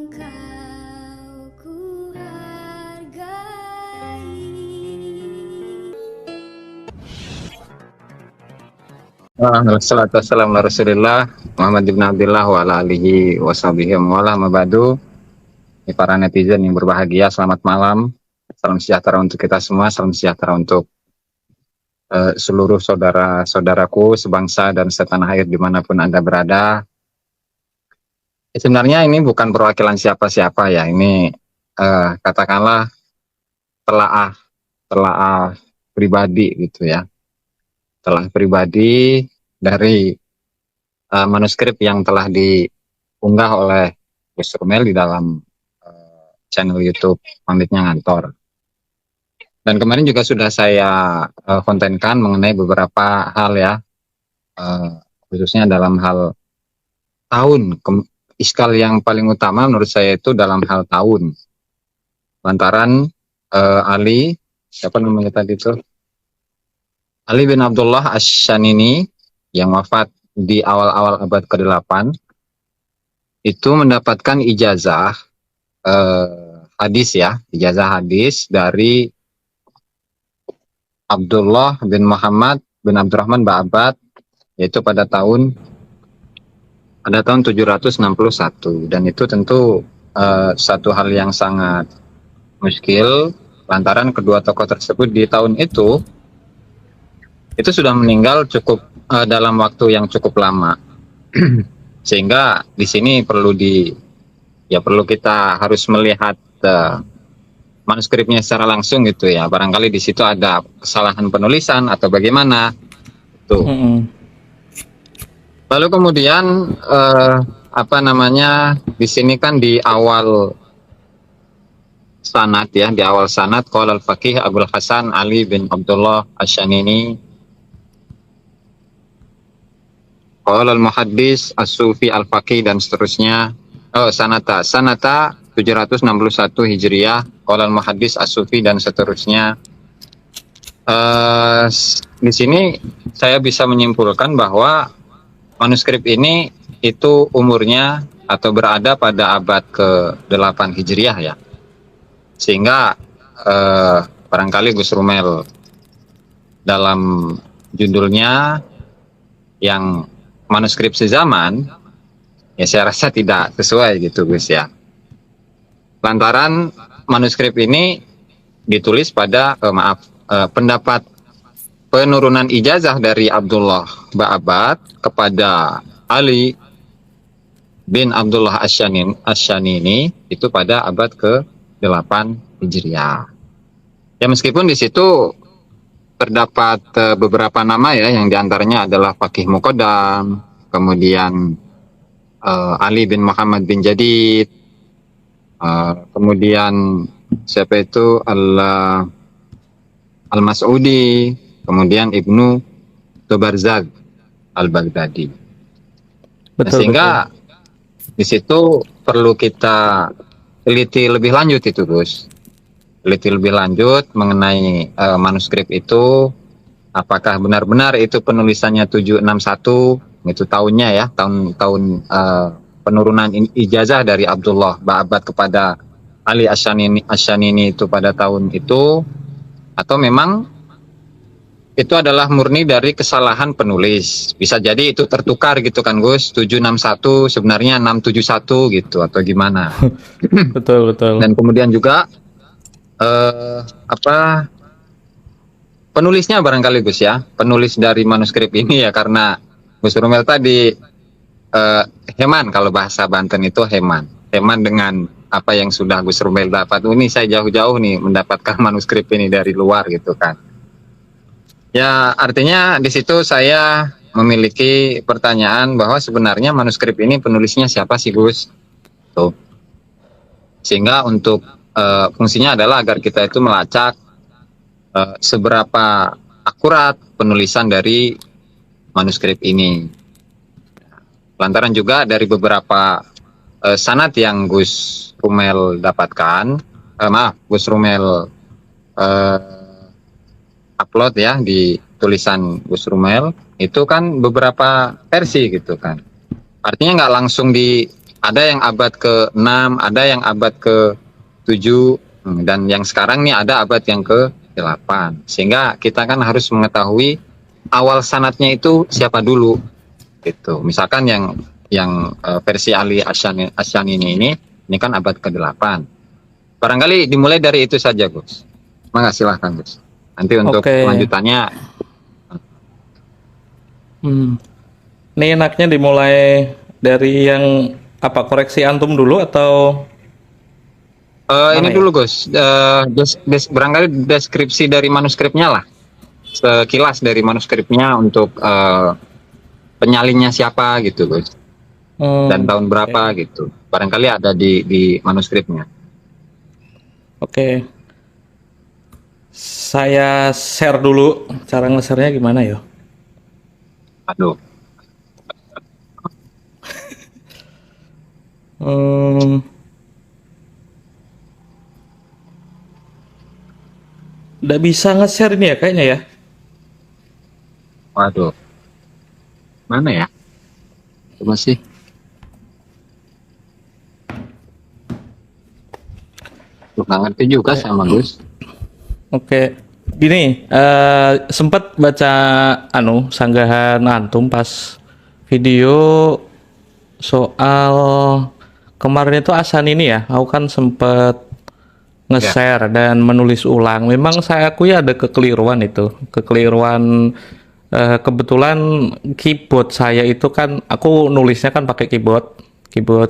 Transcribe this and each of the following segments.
Engkau ku hargai. Wassalatu wassalamu ala Rasulillah Muhammad ibn Abdullah wa ala alihi wa sahbihi wa ala mabadu. Para netizen yang berbahagia, selamat malam. Salam sejahtera untuk kita semua, salam sejahtera untuk seluruh saudara-saudaraku sebangsa dan setanah air dimanapun Anda berada. Sebenarnya ini bukan perwakilan siapa-siapa ya, ini katakanlah telaah pribadi gitu ya. Telah pribadi dari manuskrip yang telah diunggah oleh Gus Rumel di dalam channel YouTube Pamitnya Ngantor. Dan kemarin juga sudah saya kontenkan mengenai beberapa hal ya, khususnya dalam hal tahun. Iskal yang paling utama menurut saya itu dalam hal tahun. Lantaran Ali, siapa namanya tadi itu? Ali bin Abdullah Asy-Syanini yang wafat di awal-awal abad ke-8 itu mendapatkan ijazah hadis ya, ijazah hadis dari Abdullah bin Muhammad bin Abdurrahman Ba'abad, yaitu pada tahun 761, dan itu tentu satu hal yang sangat muskil lantaran kedua tokoh tersebut di tahun itu sudah meninggal cukup dalam waktu yang cukup lama. Sehingga di sini perlu kita harus melihat manuskripnya secara langsung gitu ya. Barangkali di situ ada kesalahan penulisan atau bagaimana tuh. Lalu kemudian di sini kan di awal sanad ya, di awal sanad qala al-faqih Abdul Hasan Ali bin Abdullah Asy-Syanini qala al-muhaddis as-sufi al-faqih dan seterusnya. Sanata 761 Hijriah qala al-muhaddis as-sufi dan seterusnya. Di sini saya bisa menyimpulkan bahwa manuskrip ini itu umurnya atau berada pada abad ke-8 Hijriah ya. Sehingga barangkali Gus Rumel dalam judulnya yang manuskrip sezaman, ya saya rasa tidak sesuai gitu Gus ya. Lantaran manuskrip ini ditulis pada pendapat penurunan ijazah dari Abdullah Ba'abad kepada Ali bin Abdullah Asy-Syanini itu pada abad ke-8 Hijriah. Ya meskipun di situ terdapat beberapa nama ya, yang diantaranya adalah Faqih Muqaddam, kemudian Ali bin Muhammad bin Jadid, kemudian siapa itu Al-Mas'udi, kemudian Ibnu Tubarzag Al-Baghdadi. Sehingga di situ perlu kita teliti lebih lanjut itu Gus. Teliti lebih lanjut mengenai manuskrip itu, apakah benar-benar itu penulisannya 761 itu tahunnya ya, tahun penurunan ijazah dari Abdullah Ba'abad kepada Ali Asy-Syanini itu pada tahun itu, atau memang itu adalah murni dari kesalahan penulis. Bisa jadi itu tertukar gitu kan Gus, 761 sebenarnya 671 gitu atau gimana. Betul. Dan kemudian juga penulisnya barangkali Gus ya, penulis dari manuskrip ini ya, karena Gus Rumel tadi heman, kalau bahasa Banten itu heman dengan apa yang sudah Gus Rumel dapat. Ini saya jauh-jauh nih mendapatkan manuskrip ini dari luar gitu kan. Ya artinya di situ saya memiliki pertanyaan bahwa sebenarnya manuskrip ini penulisnya siapa sih Gus? Tuh. Sehingga untuk fungsinya adalah agar kita itu melacak seberapa akurat penulisan dari manuskrip ini. Lantaran juga dari beberapa sanad yang Gus Rumel dapatkan, Gus Rumel upload ya di tulisan Gus Rumel, itu kan beberapa versi gitu kan. Artinya nggak langsung Ada yang abad ke-6, ada yang abad ke-7, dan yang sekarang nih ada abad yang ke-8. Sehingga kita kan harus mengetahui awal sanatnya itu siapa dulu gitu. Misalkan yang versi Ali Asyani ini kan abad ke-8. Barangkali dimulai dari itu saja, Gus. Mangga silahkan, Gus. Nanti untuk Oke. kelanjutannya Hmm. Ini enaknya dimulai dari yang apa, koreksi antum dulu atau ini mana ya? dulu, Gus. Barangkali deskripsi dari manuskripnya lah. Sekilas dari manuskripnya untuk penyalinnya siapa gitu, Gus. Dan tahun Oke. berapa gitu. Barangkali ada di manuskripnya. Oke. Saya share dulu cara nge-share-nya gimana ya? Aduh. Hmm, nggak bisa nge-share ini ya kayaknya ya. Waduh. Mana ya? Coba sih. Nggak ngerti juga Oke. sama Gus. Oke. Gini, sempat baca sanggahan antum pas video soal kemarin itu Asan ini ya. Aku kan sempet Ya. nge-share dan menulis ulang. Memang saya akui ada kekeliruan itu. Kekeliruan kebetulan keyboard saya itu kan aku nulisnya kan pakai keyboard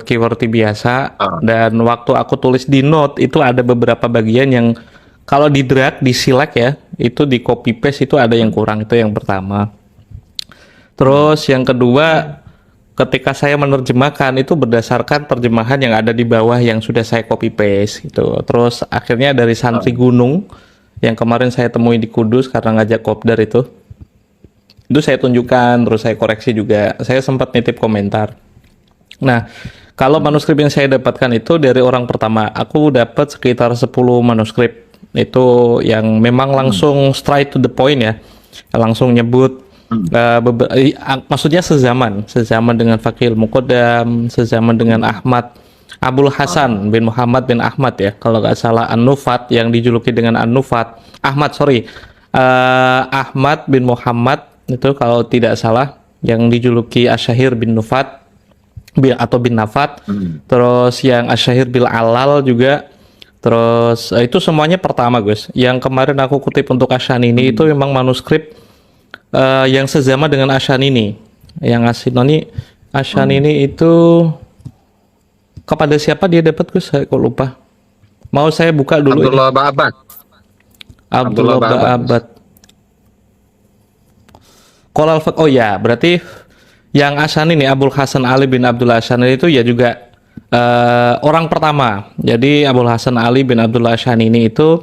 QWERTY biasa, Ah, dan waktu aku tulis di note itu ada beberapa bagian yang kalau di drag, di select ya, itu di copy paste itu ada yang kurang, itu yang pertama. Terus yang kedua, ketika saya menerjemahkan itu berdasarkan terjemahan yang ada di bawah yang sudah saya copy paste gitu. Terus akhirnya dari ah, Santri Gunung yang kemarin saya temui di Kudus karena ngajak kopdar itu saya tunjukkan, terus saya koreksi juga. Saya sempat nitip komentar. Nah, kalau manuskrip yang saya dapatkan itu dari orang pertama, aku dapat sekitar 10 manuskrip. Itu yang memang langsung straight to the point ya. Langsung nyebut maksudnya sezaman dengan Fakih Muqaddam, sezaman dengan Ahmad Abul Hasan bin Muhammad bin Ahmad ya, kalau nggak salah An-Nufat yang dijuluki dengan An-Nufat. Ahmad bin Muhammad itu kalau tidak salah, yang dijuluki Asyahir bin Nufat atau bin Nafat. Terus yang Asyahir bil Alal juga. Terus itu semuanya pertama, Gus. Yang kemarin aku kutip untuk Asyan ini itu memang manuskrip yang sezama dengan Asyan ini. Yang Asyan ini itu kepada siapa dia dapat, Gus? Saya kok lupa. Mau saya buka dulu ini. Abdullah Ba'abad. Abdullah Abdullah Ba'abad, Gus. Ba'abad. Oh ya, berarti yang Asyan ini Abul Hasan Ali bin Abdullah Asyani itu ya juga orang pertama. Jadi Abul Hasan Ali bin Abdullah Asyani ini itu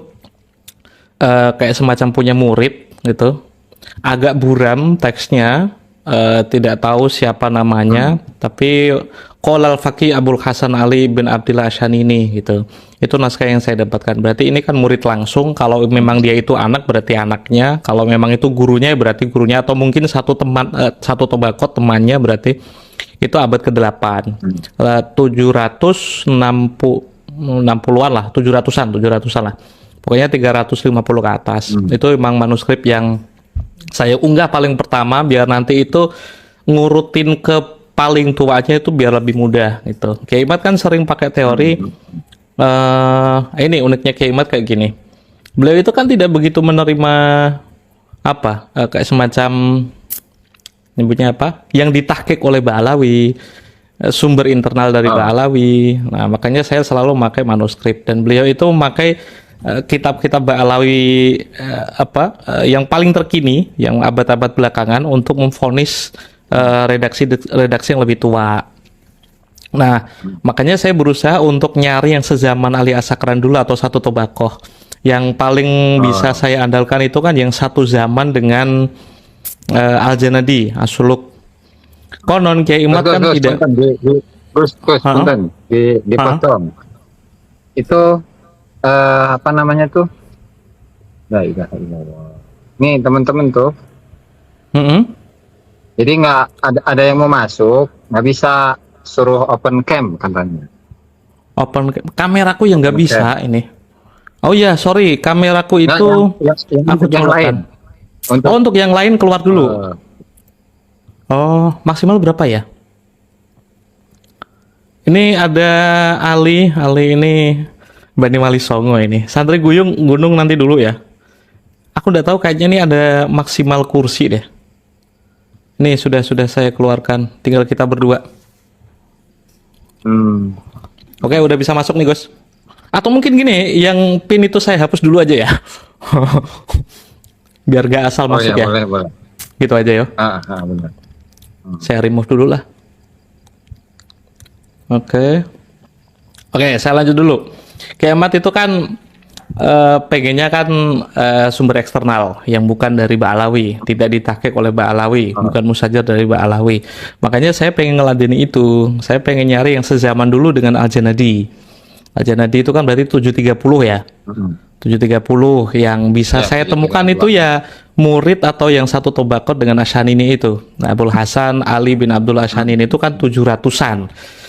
kayak semacam punya murid gitu. Agak buram teksnya, tidak tahu siapa namanya, tapi Qolal Faqih Abul Hasan Ali bin Abdullah Asyani ini gitu. Itu naskah yang saya dapatkan. Berarti ini kan murid langsung. Kalau memang dia itu anak, berarti anaknya. Kalau memang itu gurunya, berarti gurunya. Atau mungkin satu teman, satu tobakot temannya, berarti itu abad ke-8. 760-an lah, 700-an lah. Pokoknya 350 ke atas. Itu memang manuskrip yang saya unggah paling pertama, biar nanti itu ngurutin ke paling tuanya itu biar lebih mudah gitu. Kiai Imad kan sering pakai teori ini uniknya Kiai Imad kayak gini. Beliau itu kan tidak begitu menerima kayak semacam nyebutnya apa? Yang ditahkik oleh Ba'alawi, sumber internal dari Ba'alawi. Nah, makanya saya selalu memakai manuskrip, dan beliau itu memakai kitab-kitab Ba'alawi yang paling terkini, yang abad-abad belakangan untuk memvonis redaksi yang lebih tua. Nah, makanya saya berusaha untuk nyari yang sezaman Ali Asakran dulu atau satu tobakoh. Yang paling bisa saya andalkan itu kan yang satu zaman dengan Al-Janadi, Asuluk. Konon Kiai Imad kan Gus, tidak. punten, punten, dipotong. Itu apa namanya tuh? La ilaha illallah. Nih teman-teman tuh, jadi nggak ada yang mau masuk, nggak bisa suruh open cam katanya. Kameraku yang nggak Open cam. bisa ini. Oh ya, sorry, kameraku Nah, itu yang aku untuk yang lain. colokkan. Oh, untuk yang lain keluar dulu. eh, Oh, maksimal berapa ya? Ini ada Ali ini Bani Wali Songo ini. Santri gunung nanti dulu ya. Aku udah tahu kayaknya ini ada maksimal kursi deh. Nih sudah saya keluarkan. Tinggal kita berdua. Oke, udah bisa masuk nih, Gus. Atau mungkin gini, yang pin itu saya hapus dulu aja ya. Biar gak asal oh masuk ya, ya. boleh. Gitu aja ya. Benar. Saya remove dulu lah. Oke, saya lanjut dulu. Kiamat itu kan pengennya kan sumber eksternal yang bukan dari Ba'alawi, tidak ditakik oleh Ba'alawi, bukan musajar dari Ba'alawi. Makanya saya pengen ngeladeni itu. Saya pengen nyari yang sezaman dulu dengan Al-Janadi. Al-Janadi itu kan berarti 730 ya. 730 yang bisa saya temukan itu ya murid atau yang satu tobakot dengan Ashanini itu. Nah, Abul Hasan Ali bin Abdul Ashanini itu kan 700-an.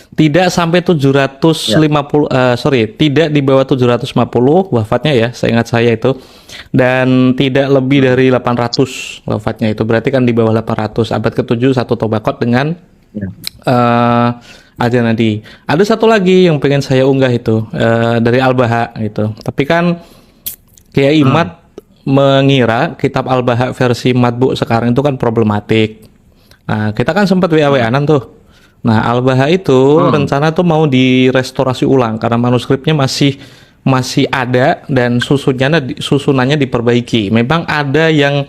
Tidak sampai 750 tidak di bawah 750 wafatnya ya, seingat saya itu. Dan tidak lebih dari 800 wafatnya itu. Berarti kan di bawah 800. Abad ke-7 satu tobakot dengan Al-Janadi. Ada satu lagi yang pengen saya unggah itu dari Al-Baha gitu. Tapi kan Kiai Imad mengira kitab Al-Baha versi matbu sekarang itu kan problematik. Nah, kita kan sempat WA-WA-an tuh. Nah, Al-Baha itu rencana tuh mau direstorasi ulang karena manuskripnya masih ada dan susunannya diperbaiki. Memang ada yang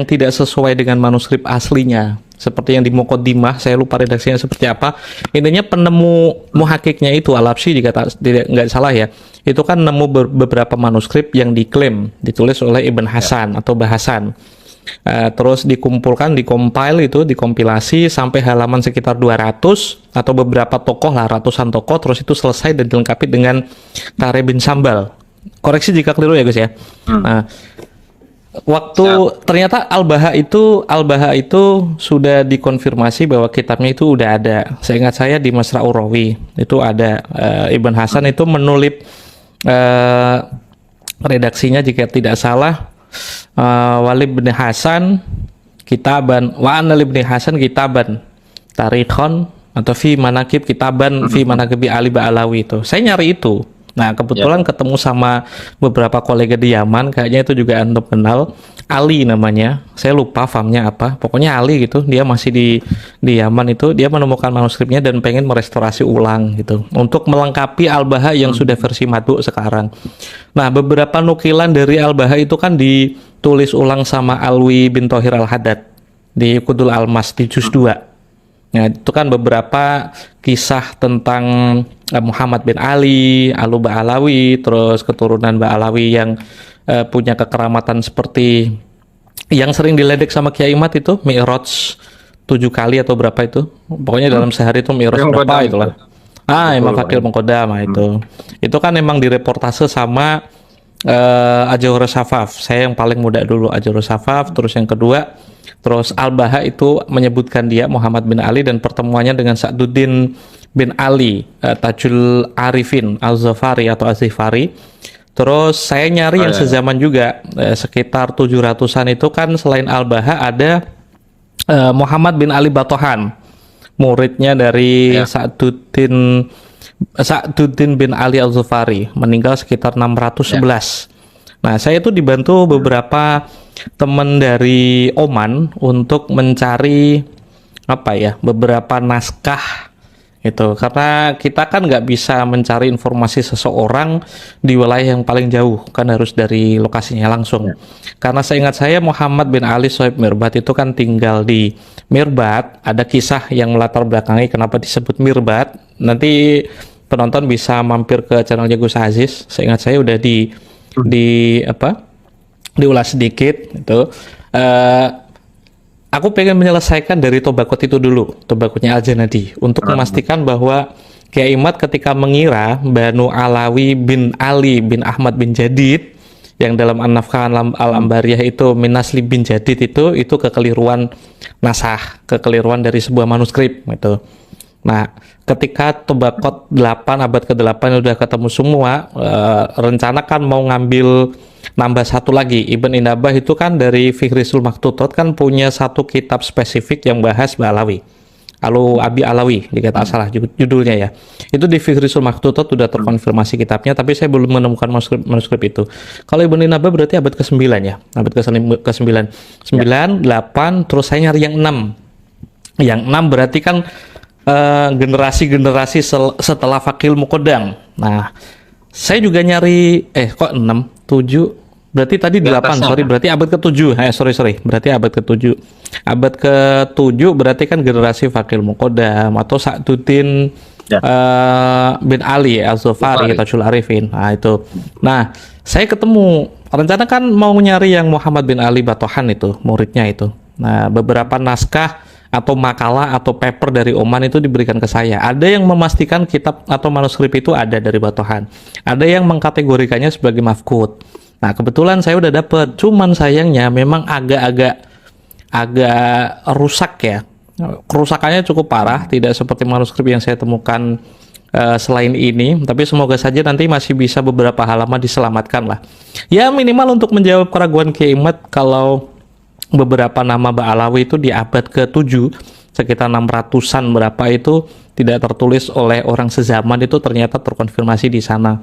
tidak sesuai dengan manuskrip aslinya. Seperti yang di Muqaddimah, saya lupa redaksinya seperti apa. Intinya penemu muhakiknya itu Al-Habsyi jika nggak salah ya. Itu kan nemu beberapa manuskrip yang diklaim ditulis oleh Ibn Hasan atau Bahasan. Terus dikompilasi sampai halaman sekitar 200 atau beberapa tokoh lah, ratusan tokoh, terus itu selesai dan dilengkapi dengan Tare bin Sambal. Koreksi jika keliru ya guys ya. Nah, ternyata Al-Baha itu sudah dikonfirmasi bahwa kitabnya itu udah ada. Seingat saya di Masra'ur Rawi itu ada. Ibn Hasan itu menulip redaksinya jika tidak salah, Walid bin Hasan kitaban wa anna bin Hasan kitaban tarikhon atau fi manakib kitaban fi manakibi Ali Ba'alawi itu. Saya nyari itu. Nah, kebetulan ketemu sama beberapa kolega di Yaman, kayaknya itu juga antum kenal. Ali namanya, saya lupa famnya apa. Pokoknya Ali gitu, dia masih di Yaman itu, dia menemukan manuskripnya dan pengen merestorasi ulang gitu. Untuk melengkapi Al-Baha yang sudah versi matbu sekarang. Nah, beberapa nukilan dari Al-Baha itu kan ditulis ulang sama Alwi bin Thohir Al-Haddad di Qudul Almas di juz 2. Nah, itu kan beberapa kisah tentang Muhammad bin Ali, Alu Ba'alawi, terus keturunan Ba'alawi yang punya kekeramatan seperti yang sering diledek sama Kiai Imad itu, Mi'raj 7 kali atau berapa itu. Pokoknya dalam sehari itu Mi'raj berapa itulah. Imam Fakil Mengkodam itu. Itu kan memang direportase sama Ajurus Safaf. Saya yang paling muda dulu Ajurus Safaf, terus yang kedua terus Al-Baha itu menyebutkan dia Muhammad bin Ali dan pertemuannya dengan Sa'duddin bin Ali Tajul Arifin Al-Zafari atau Az-Zifari. Terus saya nyari yang sezaman juga sekitar 700-an itu kan selain Al-Baha ada Muhammad bin Ali Batohan, muridnya dari Sa'duddin bin Ali Al-Zafari, meninggal sekitar 611. Nah, saya itu dibantu beberapa teman dari Oman untuk mencari beberapa naskah itu, karena kita kan nggak bisa mencari informasi seseorang di wilayah yang paling jauh, kan harus dari lokasinya langsung. Karena seingat saya Muhammad bin Ali Sohib Mirbat itu kan tinggal di Mirbat. Ada kisah yang melatar belakangi kenapa disebut Mirbat. Nanti penonton bisa mampir ke channelnya Gus Aziz. Seingat saya udah diulas sedikit itu. Aku pengen menyelesaikan dari Tobakot itu dulu, Tobakotnya Al-Janadi, untuk memastikan bahwa Kiai Imad ketika mengira Banu Alawi bin Ali bin Ahmad bin Jadid yang dalam An-Nafkah Al-Ambariyah itu Minasli bin Jadid itu kekeliruan nasah, kekeliruan dari sebuah manuskrip gitu. Nah, ketika Tobaqot 8 abad ke-8 udah ketemu semua, rencana kan mau ngambil nambah satu lagi. Ibn Inabah itu kan dari Fihrisul Maktutot kan punya satu kitab spesifik yang bahas Ba'alawi. Abi Alawi, jika tak salah judulnya ya. Itu di Fihrisul Maktutot udah terkonfirmasi kitabnya, tapi saya belum menemukan manuskrip itu. Kalau Ibn Inabah berarti abad ke-9 ya, abad ke-9. 9, 8, terus saya nyari yang 6. Yang 6 berarti kan generasi-generasi setelah Fakil Muqaddam. Nah, saya juga nyari kok 6, 7 berarti tadi 8, sorry, berarti abad ke-7. Sorry, berarti abad ke-7. Abad ke-7 berarti kan generasi Fakil Muqaddam atau Sa'duddin bin Ali Al-Zufari, Tajul Arifin. Nah, itu. Nah, saya ketemu, rencana kan mau nyari yang Muhammad bin Ali Batohan itu, muridnya itu. Nah, beberapa naskah atau makalah atau paper dari Oman itu diberikan ke saya. Ada yang memastikan kitab atau manuskrip itu ada dari Batohan. Ada yang mengkategorikannya sebagai mafqud. Nah, kebetulan saya udah dapet, cuman sayangnya memang agak rusak ya. Kerusakannya cukup parah, tidak seperti manuskrip yang saya temukan selain ini, tapi semoga saja nanti masih bisa beberapa halaman diselamatkan lah. Ya minimal untuk menjawab keraguan Kiai Imad kalau beberapa nama Ba'alawi itu di abad ke-7 sekitar 600-an berapa itu tidak tertulis oleh orang sezaman, itu ternyata terkonfirmasi di sana.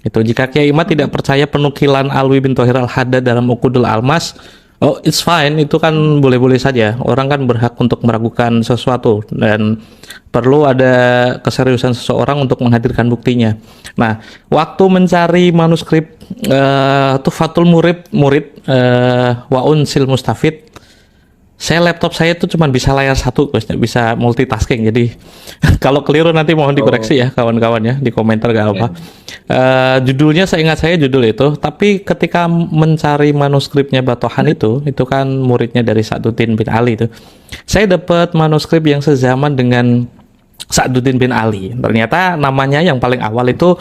Itu jika Kiai Imad tidak percaya penukilan Alwi bin Thohir Al-Haddad dalam Uqudul Almas, oh it's fine, itu kan boleh-boleh saja. Orang kan berhak untuk meragukan sesuatu dan perlu ada keseriusan seseorang untuk menghadirkan buktinya. Nah, waktu mencari manuskrip Tuhfatul Murid wa Unsil Mustafid, laptop saya itu cuma bisa layar satu, bisa multitasking. Jadi kalau keliru nanti mohon dikoreksi ya kawan-kawan ya di komentar gak apa. Judulnya saya ingat judul itu, tapi ketika mencari manuskripnya Batohan itu kan muridnya dari Sa'duddin bin Ali itu. Saya dapat manuskrip yang sezaman dengan Sa'duddin bin Ali. Ternyata namanya yang paling awal itu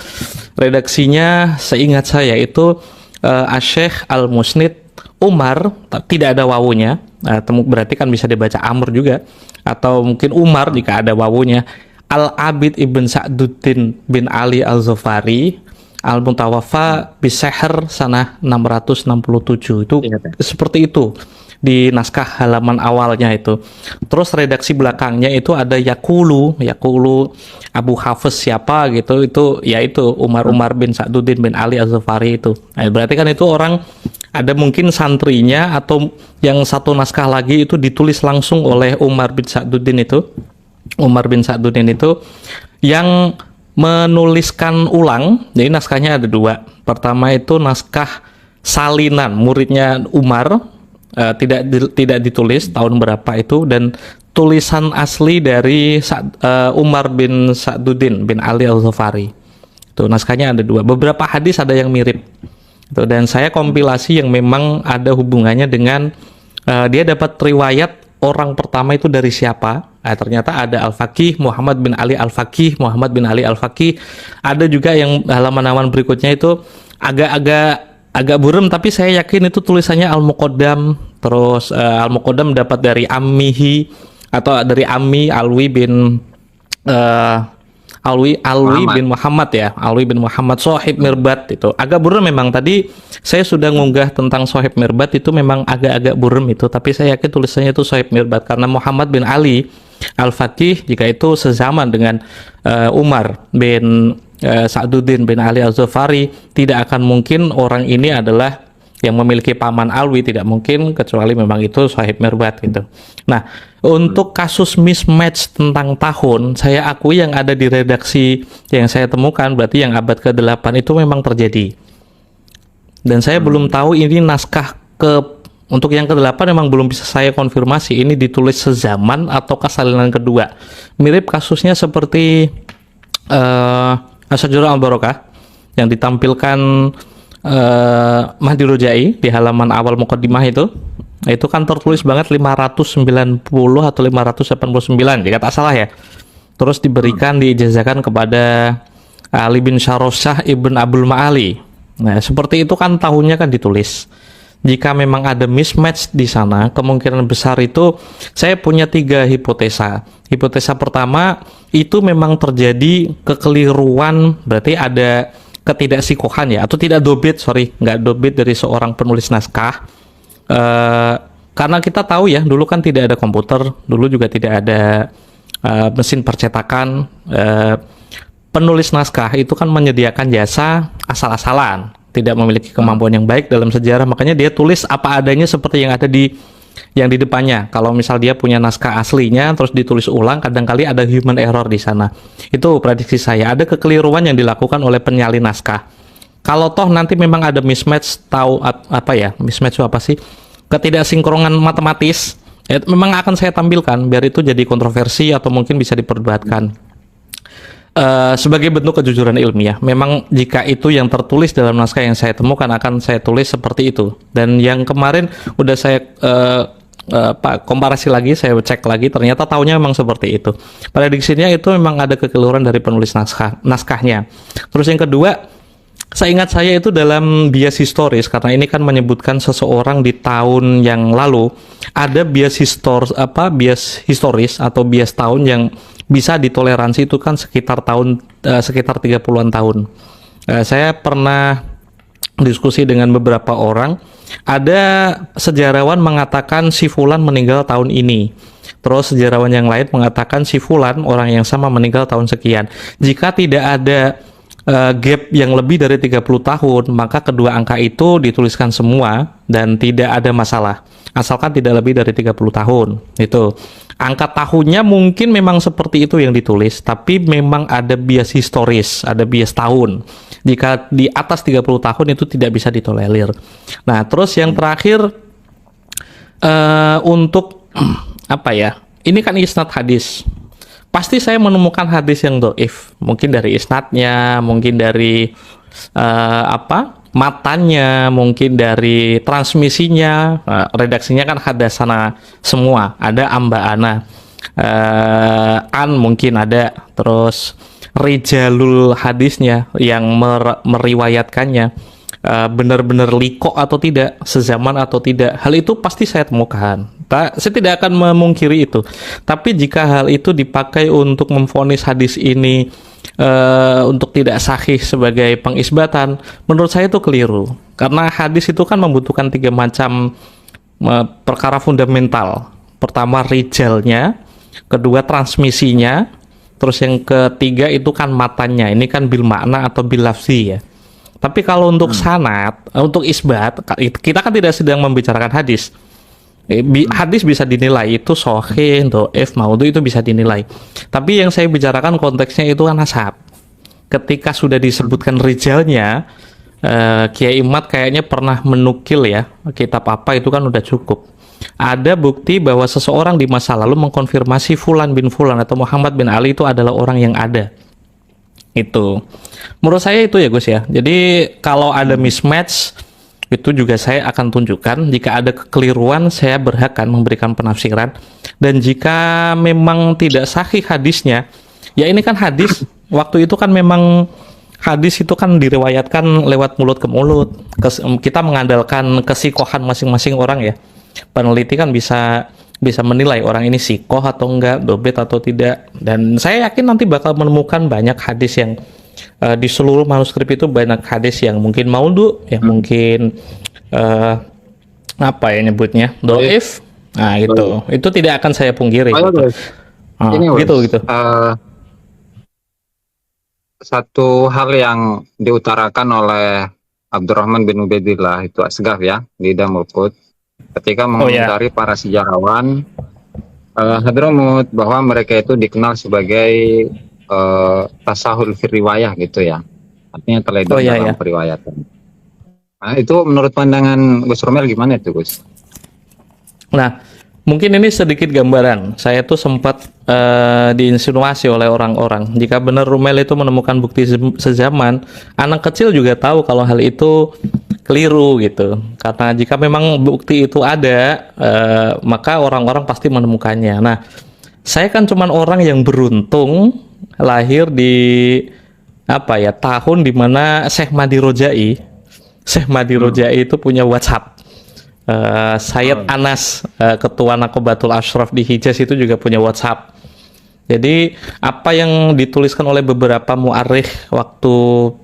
redaksinya seingat saya itu Asy-Syaikh Al-Musnid Umar, tidak ada wawunya. Berarti kan bisa dibaca Amr juga, atau mungkin Umar jika ada wawunya. Al-Abid ibn Sa'duddin bin Ali Al-Zufari Al-Mutawaffa biseher sanah 667. Itu seperti itu di naskah halaman awalnya itu. Terus redaksi belakangnya itu ada Yakulu Abu Hafiz siapa gitu, itu Umar bin Sa'duddin bin Ali Al-Zufari itu. Nah, berarti kan itu orang, ada mungkin santrinya atau yang satu naskah lagi itu ditulis langsung oleh Umar bin Sa'duddin itu yang menuliskan ulang. Jadi naskahnya ada dua. Pertama itu naskah salinan muridnya Umar, tidak ditulis tahun berapa itu, dan tulisan asli dari Umar bin Sa'duddin bin Ali Al-Zufari. Tuh naskahnya ada dua. Beberapa hadis ada yang mirip. Dan saya kompilasi yang memang ada hubungannya dengan dia dapat riwayat orang pertama itu dari siapa. Ternyata ada Al-Faqih Muhammad bin Ali Al-Faqih. Ada juga yang halaman-halaman berikutnya itu agak buram, tapi saya yakin itu tulisannya Al-Muqaddam. Terus Al-Muqaddam dapat dari ammihi atau dari ammi Alwi bin Alwi bin Muhammad Sohib Mirbat. Itu agak buram memang. Tadi saya sudah ngunggah tentang Sohib Mirbat, itu memang agak buram itu, tapi saya yakin tulisannya itu Sohib Mirbat karena Muhammad bin Ali Al-Faqih jika itu sezaman dengan Umar bin Sa'duddin bin Ali Al-Zufari, tidak akan mungkin orang ini adalah yang memiliki paman Alwi, tidak mungkin, kecuali memang itu Sohib Mirbat gitu. Nah, untuk kasus mismatch tentang tahun, saya akui yang ada di redaksi yang saya temukan, berarti yang abad ke-8 itu memang terjadi. Dan saya belum tahu ini naskah untuk yang ke-8 memang belum bisa saya konfirmasi ini ditulis sezaman atau salinan kedua. Mirip kasusnya seperti Asy-Syajarah Al-Barokah yang ditampilkan Mahdi Rojai di halaman awal muqaddimah itu kan tertulis banget 590 atau 589 jika tak salah ya. Terus diberikan diijazahkan kepada Ali bin Syarosah ibn Abdul Ma'ali. Nah, seperti itu kan tahunnya kan ditulis. Jika memang ada mismatch di sana, kemungkinan besar itu saya punya 3 hipotesa. Hipotesa pertama itu memang terjadi kekeliruan, berarti ada ketidaksikohan ya, atau tidak dobit, nggak dobit dari seorang penulis naskah. Karena kita tahu ya, dulu kan tidak ada komputer, dulu juga tidak ada mesin percetakan. Penulis naskah itu kan menyediakan jasa asal-asalan, tidak memiliki kemampuan yang baik dalam sejarah, makanya dia tulis apa adanya seperti yang ada di depannya. Kalau misal dia punya naskah aslinya terus ditulis ulang, kadang-kali ada human error di sana. Itu prediksi saya, ada kekeliruan yang dilakukan oleh penyalin naskah. Kalau toh nanti memang ada mismatch, mismatch itu apa sih? Ketidaksinkronan matematis, memang akan saya tampilkan biar itu jadi kontroversi atau mungkin bisa diperdebatkan. Sebagai bentuk kejujuran ilmiah, memang jika itu yang tertulis dalam naskah yang saya temukan akan saya tulis seperti itu. Dan yang kemarin udah saya komparasi lagi, saya cek lagi, ternyata tahunnya memang seperti itu. Prediksinya itu memang ada kekeliruan dari penulis naskahnya. Terus yang kedua, seingat saya itu dalam bias historis, karena ini kan menyebutkan seseorang di tahun yang lalu, ada bias historis atau bias tahun yang bisa ditoleransi itu kan sekitar 30-an tahun. Saya pernah diskusi dengan beberapa orang, ada sejarawan mengatakan si fulan meninggal tahun ini. Terus sejarawan yang lain mengatakan si fulan orang yang sama meninggal tahun sekian. Jika tidak ada gap yang lebih dari 30 tahun, maka kedua angka itu dituliskan semua dan tidak ada masalah. Asalkan tidak lebih dari 30 tahun. Itu. Angka tahunnya mungkin memang seperti itu yang ditulis, tapi memang ada bias historis, ada bias tahun. Jika di atas 30 tahun itu tidak bisa ditolerir. Nah, terus yang terakhir untuk apa ya? Ini kan isnad hadis. Pasti saya menemukan hadis yang dhaif, mungkin dari isnadnya, mungkin dari matanya, mungkin dari transmisinya, redaksinya kan hadasana semua, ada amba'ana, mungkin ada, terus rijalul hadisnya yang meriwayatkannya benar-benar liko atau tidak, sezaman atau tidak, hal itu pasti saya temukan. Saya tidak akan memungkiri itu. Tapi jika hal itu dipakai untuk memvonis hadis ini untuk tidak sahih sebagai pengisbatan, menurut saya itu keliru. Karena hadis itu kan membutuhkan 3 macam perkara fundamental. Pertama rijalnya, kedua transmisinya, terus yang ketiga itu kan matanya. Ini kan bil makna atau bil lafzi ya. Tapi kalau untuk sanad, untuk isbat, kita kan tidak sedang membicarakan hadis. Hadis bisa dinilai itu sahih, dhaif, maudhu, itu bisa dinilai. Tapi yang saya bicarakan konteksnya itu kan nasab. Ketika sudah disebutkan rijalnya, Kiai Imad kayaknya pernah menukil ya, kitab apa itu kan udah cukup. Ada bukti bahwa seseorang di masa lalu mengkonfirmasi Fulan bin Fulan atau Muhammad bin Ali itu adalah orang yang ada. Itu. Menurut saya itu ya Gus ya. Jadi kalau ada mismatch, itu juga saya akan tunjukkan. Jika ada kekeliruan, saya berhak kan memberikan penafsiran. Dan jika memang tidak sahih hadisnya, ya ini kan hadis, waktu itu kan memang hadis itu kan diriwayatkan lewat mulut ke mulut. Kita mengandalkan kesikohan masing-masing orang ya. Peneliti kan bisa menilai orang ini sikoh atau enggak, dobet atau tidak. Dan saya yakin nanti bakal menemukan banyak hadis yang di seluruh manuskrip itu banyak hadis yang mungkin maudhu, yang mungkin nyebutnya dhaif. Nah, gitu. Itu tidak akan saya pungkiri. Ini gitu. Satu hal yang diutarakan oleh Abdurrahman bin Ubaidillah itu Asgaf ya di Damul Qut ketika mengomentari para sejarawan Hadramut bahwa mereka itu dikenal sebagai tasahul fir riwayah gitu ya, artinya teledor dalam periwayatan. Nah, itu menurut pandangan Gus Romel gimana itu Gus? Nah, mungkin ini sedikit gambaran. Saya tuh sempat diinsinuasi oleh orang-orang. Jika benar Romel itu menemukan bukti sezaman, anak kecil juga tahu kalau hal itu keliru gitu. Karena jika memang bukti itu ada, maka orang-orang pasti menemukannya. Nah, saya kan cuman orang yang beruntung lahir di tahun dimana Syekh Madi Rojai itu punya WhatsApp. Sayyid Anas, ketua Nakobatul Ashraf di Hijaz itu juga punya WhatsApp. Jadi apa yang dituliskan oleh beberapa mu'arikh waktu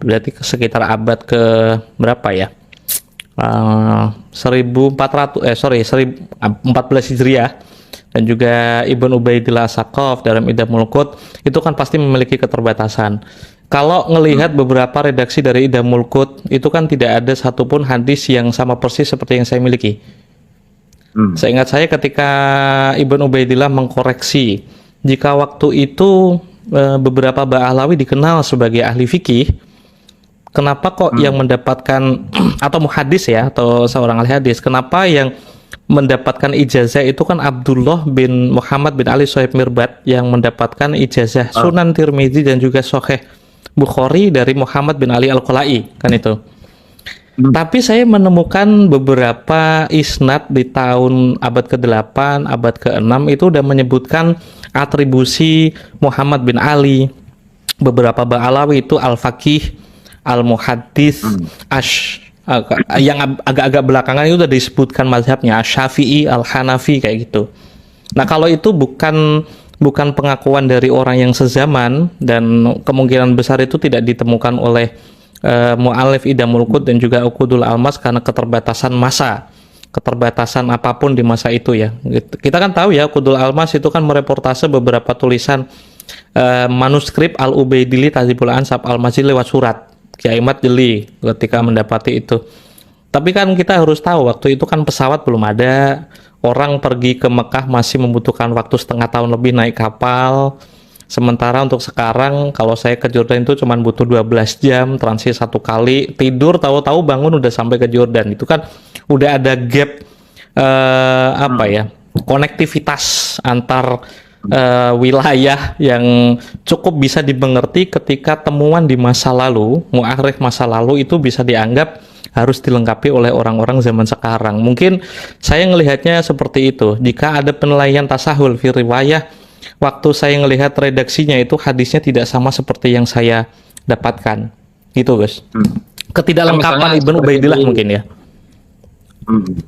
berarti sekitar abad ke berapa ya? 14 Hijriah, dan juga Ibn Ubaidillah As-Saqaf dalam Idamul Qut itu kan pasti memiliki keterbatasan. Kalau ngelihat beberapa redaksi dari Idamul Qut itu kan tidak ada satupun hadis yang sama persis seperti yang saya miliki. Seingat saya ketika Ibn Ubaidillah mengkoreksi jika waktu itu beberapa Ba'alawi dikenal sebagai ahli fikih, kenapa kok yang mendapatkan atau muhadis ya, atau seorang ahli hadis, kenapa yang mendapatkan ijazah itu kan Abdullah bin Muhammad bin Ali Sohib Mirbat yang mendapatkan ijazah Sunan Tirmidzi dan juga Sahih Bukhari dari Muhammad bin Ali Al-Qolai, kan itu. Tapi saya menemukan beberapa isnad di tahun abad ke-8, abad ke-6 itu udah menyebutkan atribusi Muhammad bin Ali. Beberapa Ba'alawi itu Al-Faqih, Al-Muhaddis, yang agak-agak belakangan itu udah disebutkan mazhabnya Asy-Syafi'i, Al-Hanafi kayak gitu. Nah, kalau itu bukan pengakuan dari orang yang sezaman, dan kemungkinan besar itu tidak ditemukan oleh mu'alif Idamul Qut dan juga Uqudul Almas karena keterbatasan masa, keterbatasan apapun di masa itu ya. Kita kan tahu ya, Uqudul Almas itu kan mereportase beberapa tulisan manuskrip Al-Ubaidili Tadzibul Ansab Al-Mazili lewat surat. Kiai Mat jeli ketika mendapati itu. Tapi kan kita harus tahu waktu itu kan pesawat belum ada, orang pergi ke Mekah masih membutuhkan waktu setengah tahun lebih naik kapal. Sementara untuk sekarang kalau saya ke Jordan itu cuma butuh 12 jam transit 1 kali, tidur tahu-tahu bangun udah sampai ke Jordan. Itu kan udah ada gap konektivitas antar wilayah yang cukup bisa dimengerti ketika temuan di masa lalu, mu'arikh masa lalu itu bisa dianggap harus dilengkapi oleh orang-orang zaman sekarang. Mungkin saya ngelihatnya seperti itu. Jika ada penilaian tasahul fi riwayah, waktu saya ngelihat redaksinya itu hadisnya tidak sama seperti yang saya dapatkan. Gitu, Gus. Ketidaklengkapan Ibnu Ubaidillah mungkin ya.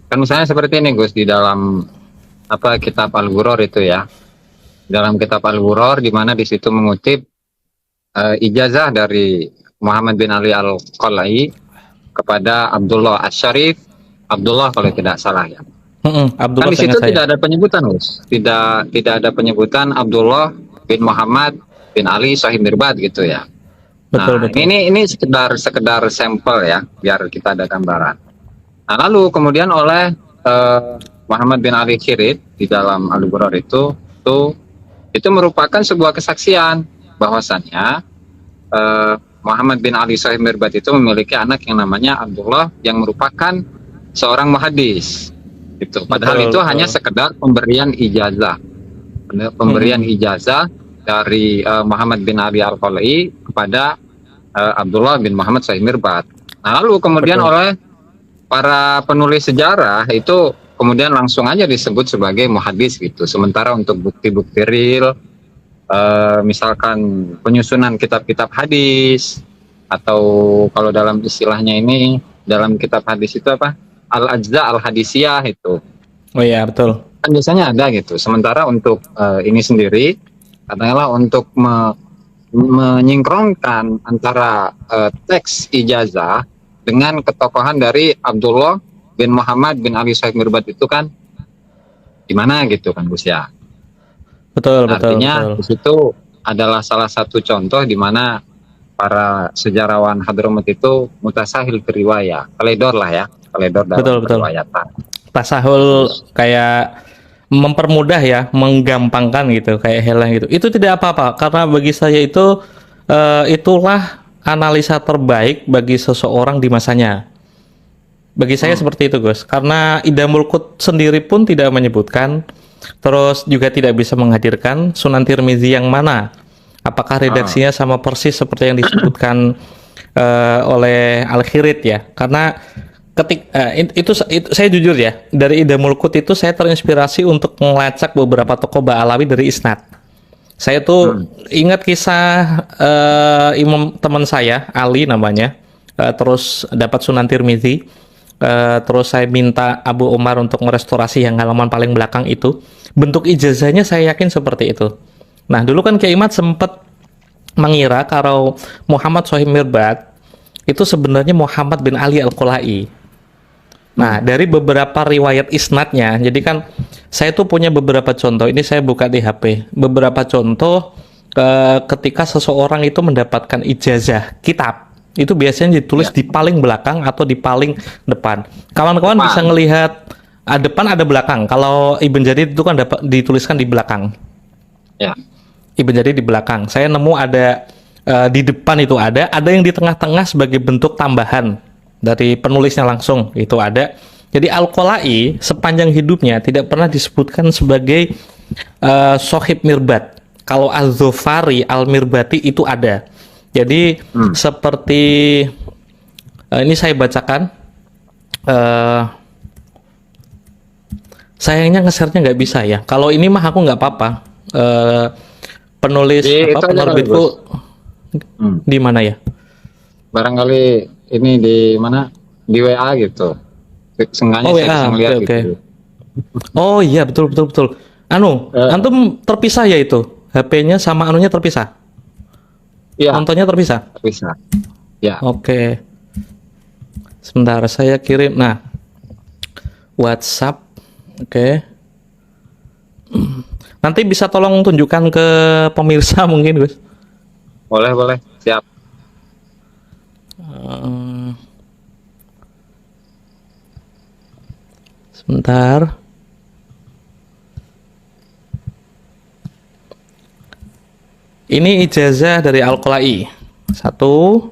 Kan misalnya seperti ini, Gus, di dalam kitab Al-Ghuror itu ya. Dalam kitab Al-Ghuror di mana di situ mengutip ijazah dari Muhammad bin Ali Al-Qolai kepada Abdullah Asy-Syarif, Abdullah kalau tidak salah ya. Kan di situ tidak ada penyebutan, Gus. Tidak ada penyebutan Abdullah bin Muhammad bin Ali Sohib Mirbat gitu ya. Betul. Ini sekedar sampel ya, biar kita ada gambaran. Nah, lalu kemudian oleh Muhammad bin Ali Khirid di dalam Al-Ghuror itu merupakan sebuah kesaksian bahwasannya Muhammad bin Ali Sohib Mirbat itu memiliki anak yang namanya Abdullah yang merupakan seorang muhadis. Itu padahal itu hanya sekedar pemberian ijazah. Ijazah dari Muhammad bin Ali Al-Qolai kepada Abdullah bin Muhammad Sohib Mirbat. Nah, lalu kemudian oleh para penulis sejarah itu kemudian langsung aja disebut sebagai muhadis gitu. Sementara untuk bukti-bukti real, misalkan penyusunan kitab-kitab hadis, atau kalau dalam istilahnya ini dalam kitab hadis itu al-ajza al-hadisiyah itu. Oh iya, betul. Kan biasanya ada gitu. Sementara untuk ini sendiri adalah untuk menyingkronkan antara teks ijazah dengan ketokohan dari Abdullah bin Muhammad bin Ali Sohib Mirbat itu kan gimana gitu kan, Gus ya. Artinya di situ adalah salah satu contoh di mana para sejarawan Hadramut itu mutasahil riwayah, teledor dalam riwayatan. Tasahul kayak mempermudah ya, menggampangkan gitu, kayak helang gitu. Itu tidak apa-apa karena bagi saya itu itulah analisa terbaik bagi seseorang di masanya. Bagi saya seperti itu, Gus. Karena Idamul Qut sendiri pun tidak menyebutkan, terus juga tidak bisa menghadirkan Sunan Tirmidzi yang mana. Apakah redaksinya sama persis seperti yang disebutkan oleh Al-Khirid ya? Karena itu saya jujur ya, dari Idamul Qut itu saya terinspirasi untuk melacak beberapa tokoh Ba'alawi dari isnad. Saya tuh ingat kisah imam teman saya, Ali namanya, terus dapat Sunan Tirmidzi. terus saya minta Abu Umar untuk merestorasi yang halaman paling belakang itu. Bentuk ijazahnya saya yakin seperti itu. Nah, dulu kan Kiai Imad sempat mengira kalau Muhammad Sohib Mirbad itu sebenarnya Muhammad bin Ali Al-Qolai. Nah, dari beberapa riwayat isnadnya, jadi kan saya tuh punya beberapa contoh. Ini saya buka di HP. Beberapa contoh ketika seseorang itu mendapatkan ijazah kitab, itu biasanya ditulis di paling belakang atau di paling depan. Kawan-kawan bisa ngelihat depan ada belakang. Kalau Ibn Jarir itu kan dapat dituliskan di belakang. Ya. Ibn Jarir di belakang. Saya nemu ada di depan itu ada yang di tengah-tengah sebagai bentuk tambahan dari penulisnya langsung itu ada. Jadi Al-Qolai sepanjang hidupnya tidak pernah disebutkan sebagai Sohib Mirbad. Kalau Az-Zufari Al-Mirbati itu ada. Jadi seperti ini saya bacakan. Sayangnya nge-share-nya nggak bisa ya. Kalau ini mah aku nggak apa-apa. Penulis penerbitku di mana ya? Barangkali ini di mana? Di WA gitu. Sengaja saya bisa ngeliat gitu. Oh iya, betul. Antum terpisah ya itu? HP-nya sama anunya terpisah? Iya. Nontonnya terpisah? Terpisah. Ya. Oke. Sebentar, saya kirim. Nah, WhatsApp. Oke. Nanti bisa tolong tunjukkan ke pemirsa mungkin, Gus. Boleh. Siap. Sebentar. Ini ijazah dari Al-Qolai. Satu.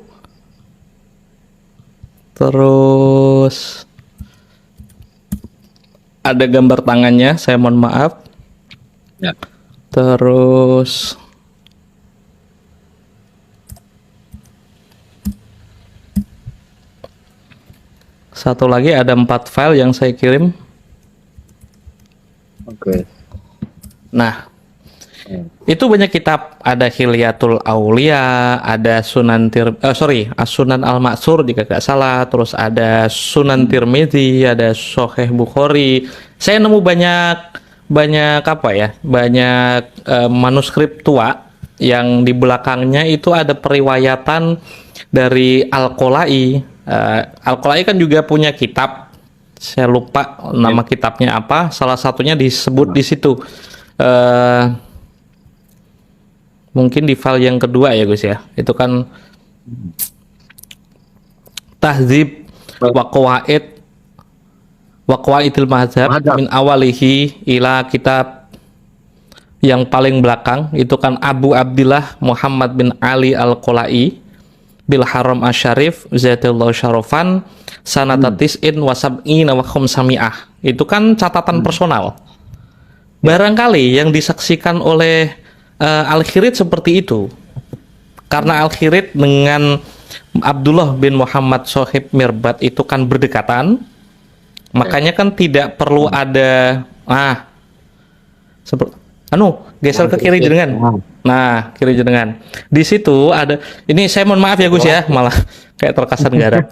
Terus ada gambar tangannya, saya mohon maaf. Ya. Terus satu lagi ada 4 file yang saya kirim. Oke. Nah, itu banyak kitab, ada Hilyatul Aulia, ada As-Sunan Al-Maksur jika tidak salah, terus ada Sunan Tirmidzi, ada Sahih Bukhari. Saya nemu banyak apa ya? Banyak manuskrip tua yang di belakangnya itu ada periwayatan dari Al-Qolai. Al-Qolai kan juga punya kitab. Saya lupa nama kitabnya apa. Salah satunya disebut di situ. Mungkin di file yang kedua ya Gus ya. Itu kan Tahdzib wa Qawaidil Mazhab min awalihi ila kitab yang paling belakang itu kan Abu Abdillah Muhammad bin Ali Al-Qolai bil Haram Asy-Syarif Zaidullah Syarofan sanatatis'in wa sab'ina wa khumsami'ah. Itu kan catatan personal. Barangkali yang disaksikan oleh Al-Khirid seperti itu. Karena Al-Khirid dengan Abdullah bin Muhammad Sohib Mirbad itu kan berdekatan, makanya kan tidak perlu ada geser ke kiri jenengan. Nah, kiri jenengan. Di situ ada, ini saya mohon maaf ya Gus ya, malah kayak terkesan garap.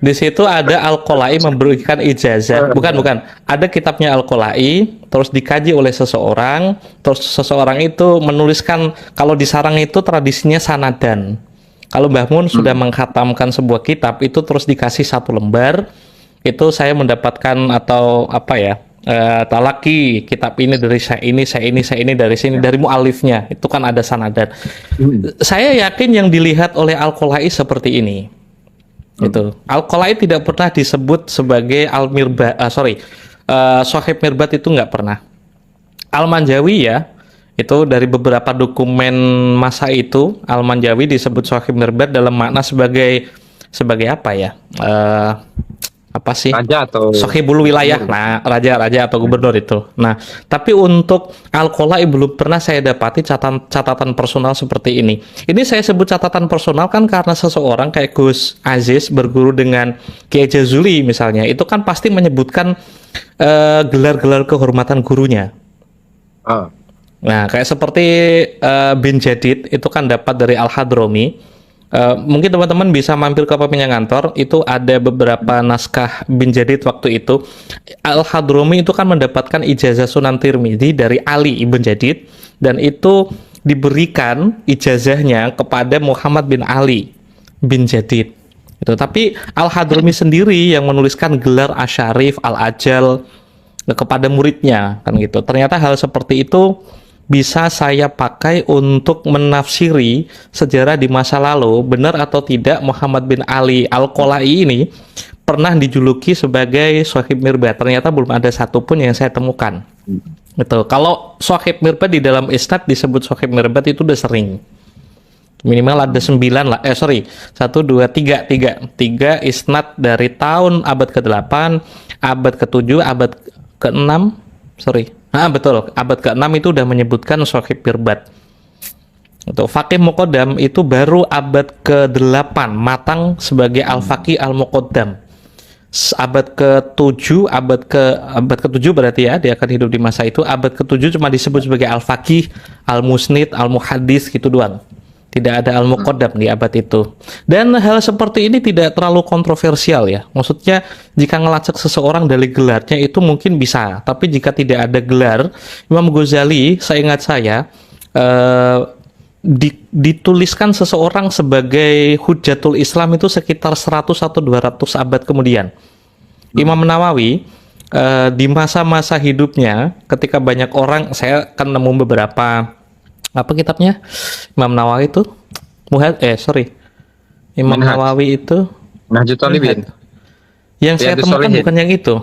Di situ ada Al-Qolai memberikan ijazah. Bukan. Ada kitabnya Al-Qolai, terus dikaji oleh seseorang, terus seseorang itu menuliskan, kalau di sarang itu tradisinya sanadan. Kalau Mbah Mun sudah mengkhatamkan sebuah kitab, itu terus dikasih 1 lembar, itu saya mendapatkan atau apa ya, talaki kitab ini dari saya ini dari sini, dari mu'alifnya, itu kan ada sanadan. Saya yakin yang dilihat oleh Al-Qolai seperti ini. Itu Al-Qolai tidak pernah disebut sebagai Sohib Mirbad itu nggak pernah. Al-Manjawi ya, itu dari beberapa dokumen masa itu Al-Manjawi disebut Sohib Mirbad dalam makna sebagai apa ya? Apa sih? Raja atau Sohibul wilayah. Nah, raja atau gubernur itu. Nah, tapi untuk Al-Qolai belum pernah saya dapati catatan personal seperti ini. Ini saya sebut catatan personal kan karena seseorang kayak Gus Aziz berguru dengan Kiai Jazuli misalnya, itu kan pasti menyebutkan gelar-gelar kehormatan gurunya. Nah, kayak seperti bin Jadid itu kan dapat dari Al-Hadrami. Mungkin teman-teman bisa mampir ke Peminjam Kantor, itu ada beberapa naskah bin Jadid waktu itu. Al-Hadrami itu kan mendapatkan ijazah Sunan Tirmidzi dari Ali ibn Jadid, dan itu diberikan ijazahnya kepada Muhammad bin Ali bin Jadid. Itu. Tapi Al-Hadrami sendiri yang menuliskan gelar Asyarif, Al-Ajal kepada muridnya, kan gitu. Ternyata hal seperti itu bisa saya pakai untuk menafsiri sejarah di masa lalu, benar atau tidak Muhammad bin Ali Al-Qolai ini pernah dijuluki sebagai Shahib Mirbad. Ternyata belum ada satupun yang saya temukan. Gitu. Kalau Shahib Mirbad di dalam isnad disebut Shahib Mirbad itu udah sering. Minimal ada 9 lah. 1, 2, 3 isnad dari tahun abad ke-8, abad ke-7, abad ke-6. Betul, abad ke-6 itu udah menyebutkan Shahib Mirbad. Untuk Faqih Muqaddam itu baru abad ke-8 matang sebagai Al-Faqih Al-Muqaddam. Abad ke-7, abad ke-7 berarti ya, dia akan hidup di masa itu. Abad ke-7 cuma disebut sebagai Al-Faqih, Al-Musnid, Al-Muhaddis gitu doang. Tidak ada Al-Muqaddam di abad itu. Dan hal seperti ini tidak terlalu kontroversial ya. Maksudnya jika ngelacak seseorang dari gelarnya itu mungkin bisa. Tapi jika tidak ada gelar, Imam Ghazali, seingat saya, dituliskan seseorang sebagai Hujjatul Islam itu sekitar 100 atau 200 abad kemudian. Imam Nawawi di masa-masa hidupnya, ketika banyak orang, saya kan nemu beberapa apa kitabnya Imam Nawawi itu Imam Minhaj. Nawawi itu Nahjut Talibin. yang saya Riyadhus temukan Shalihin. bukan yang itu.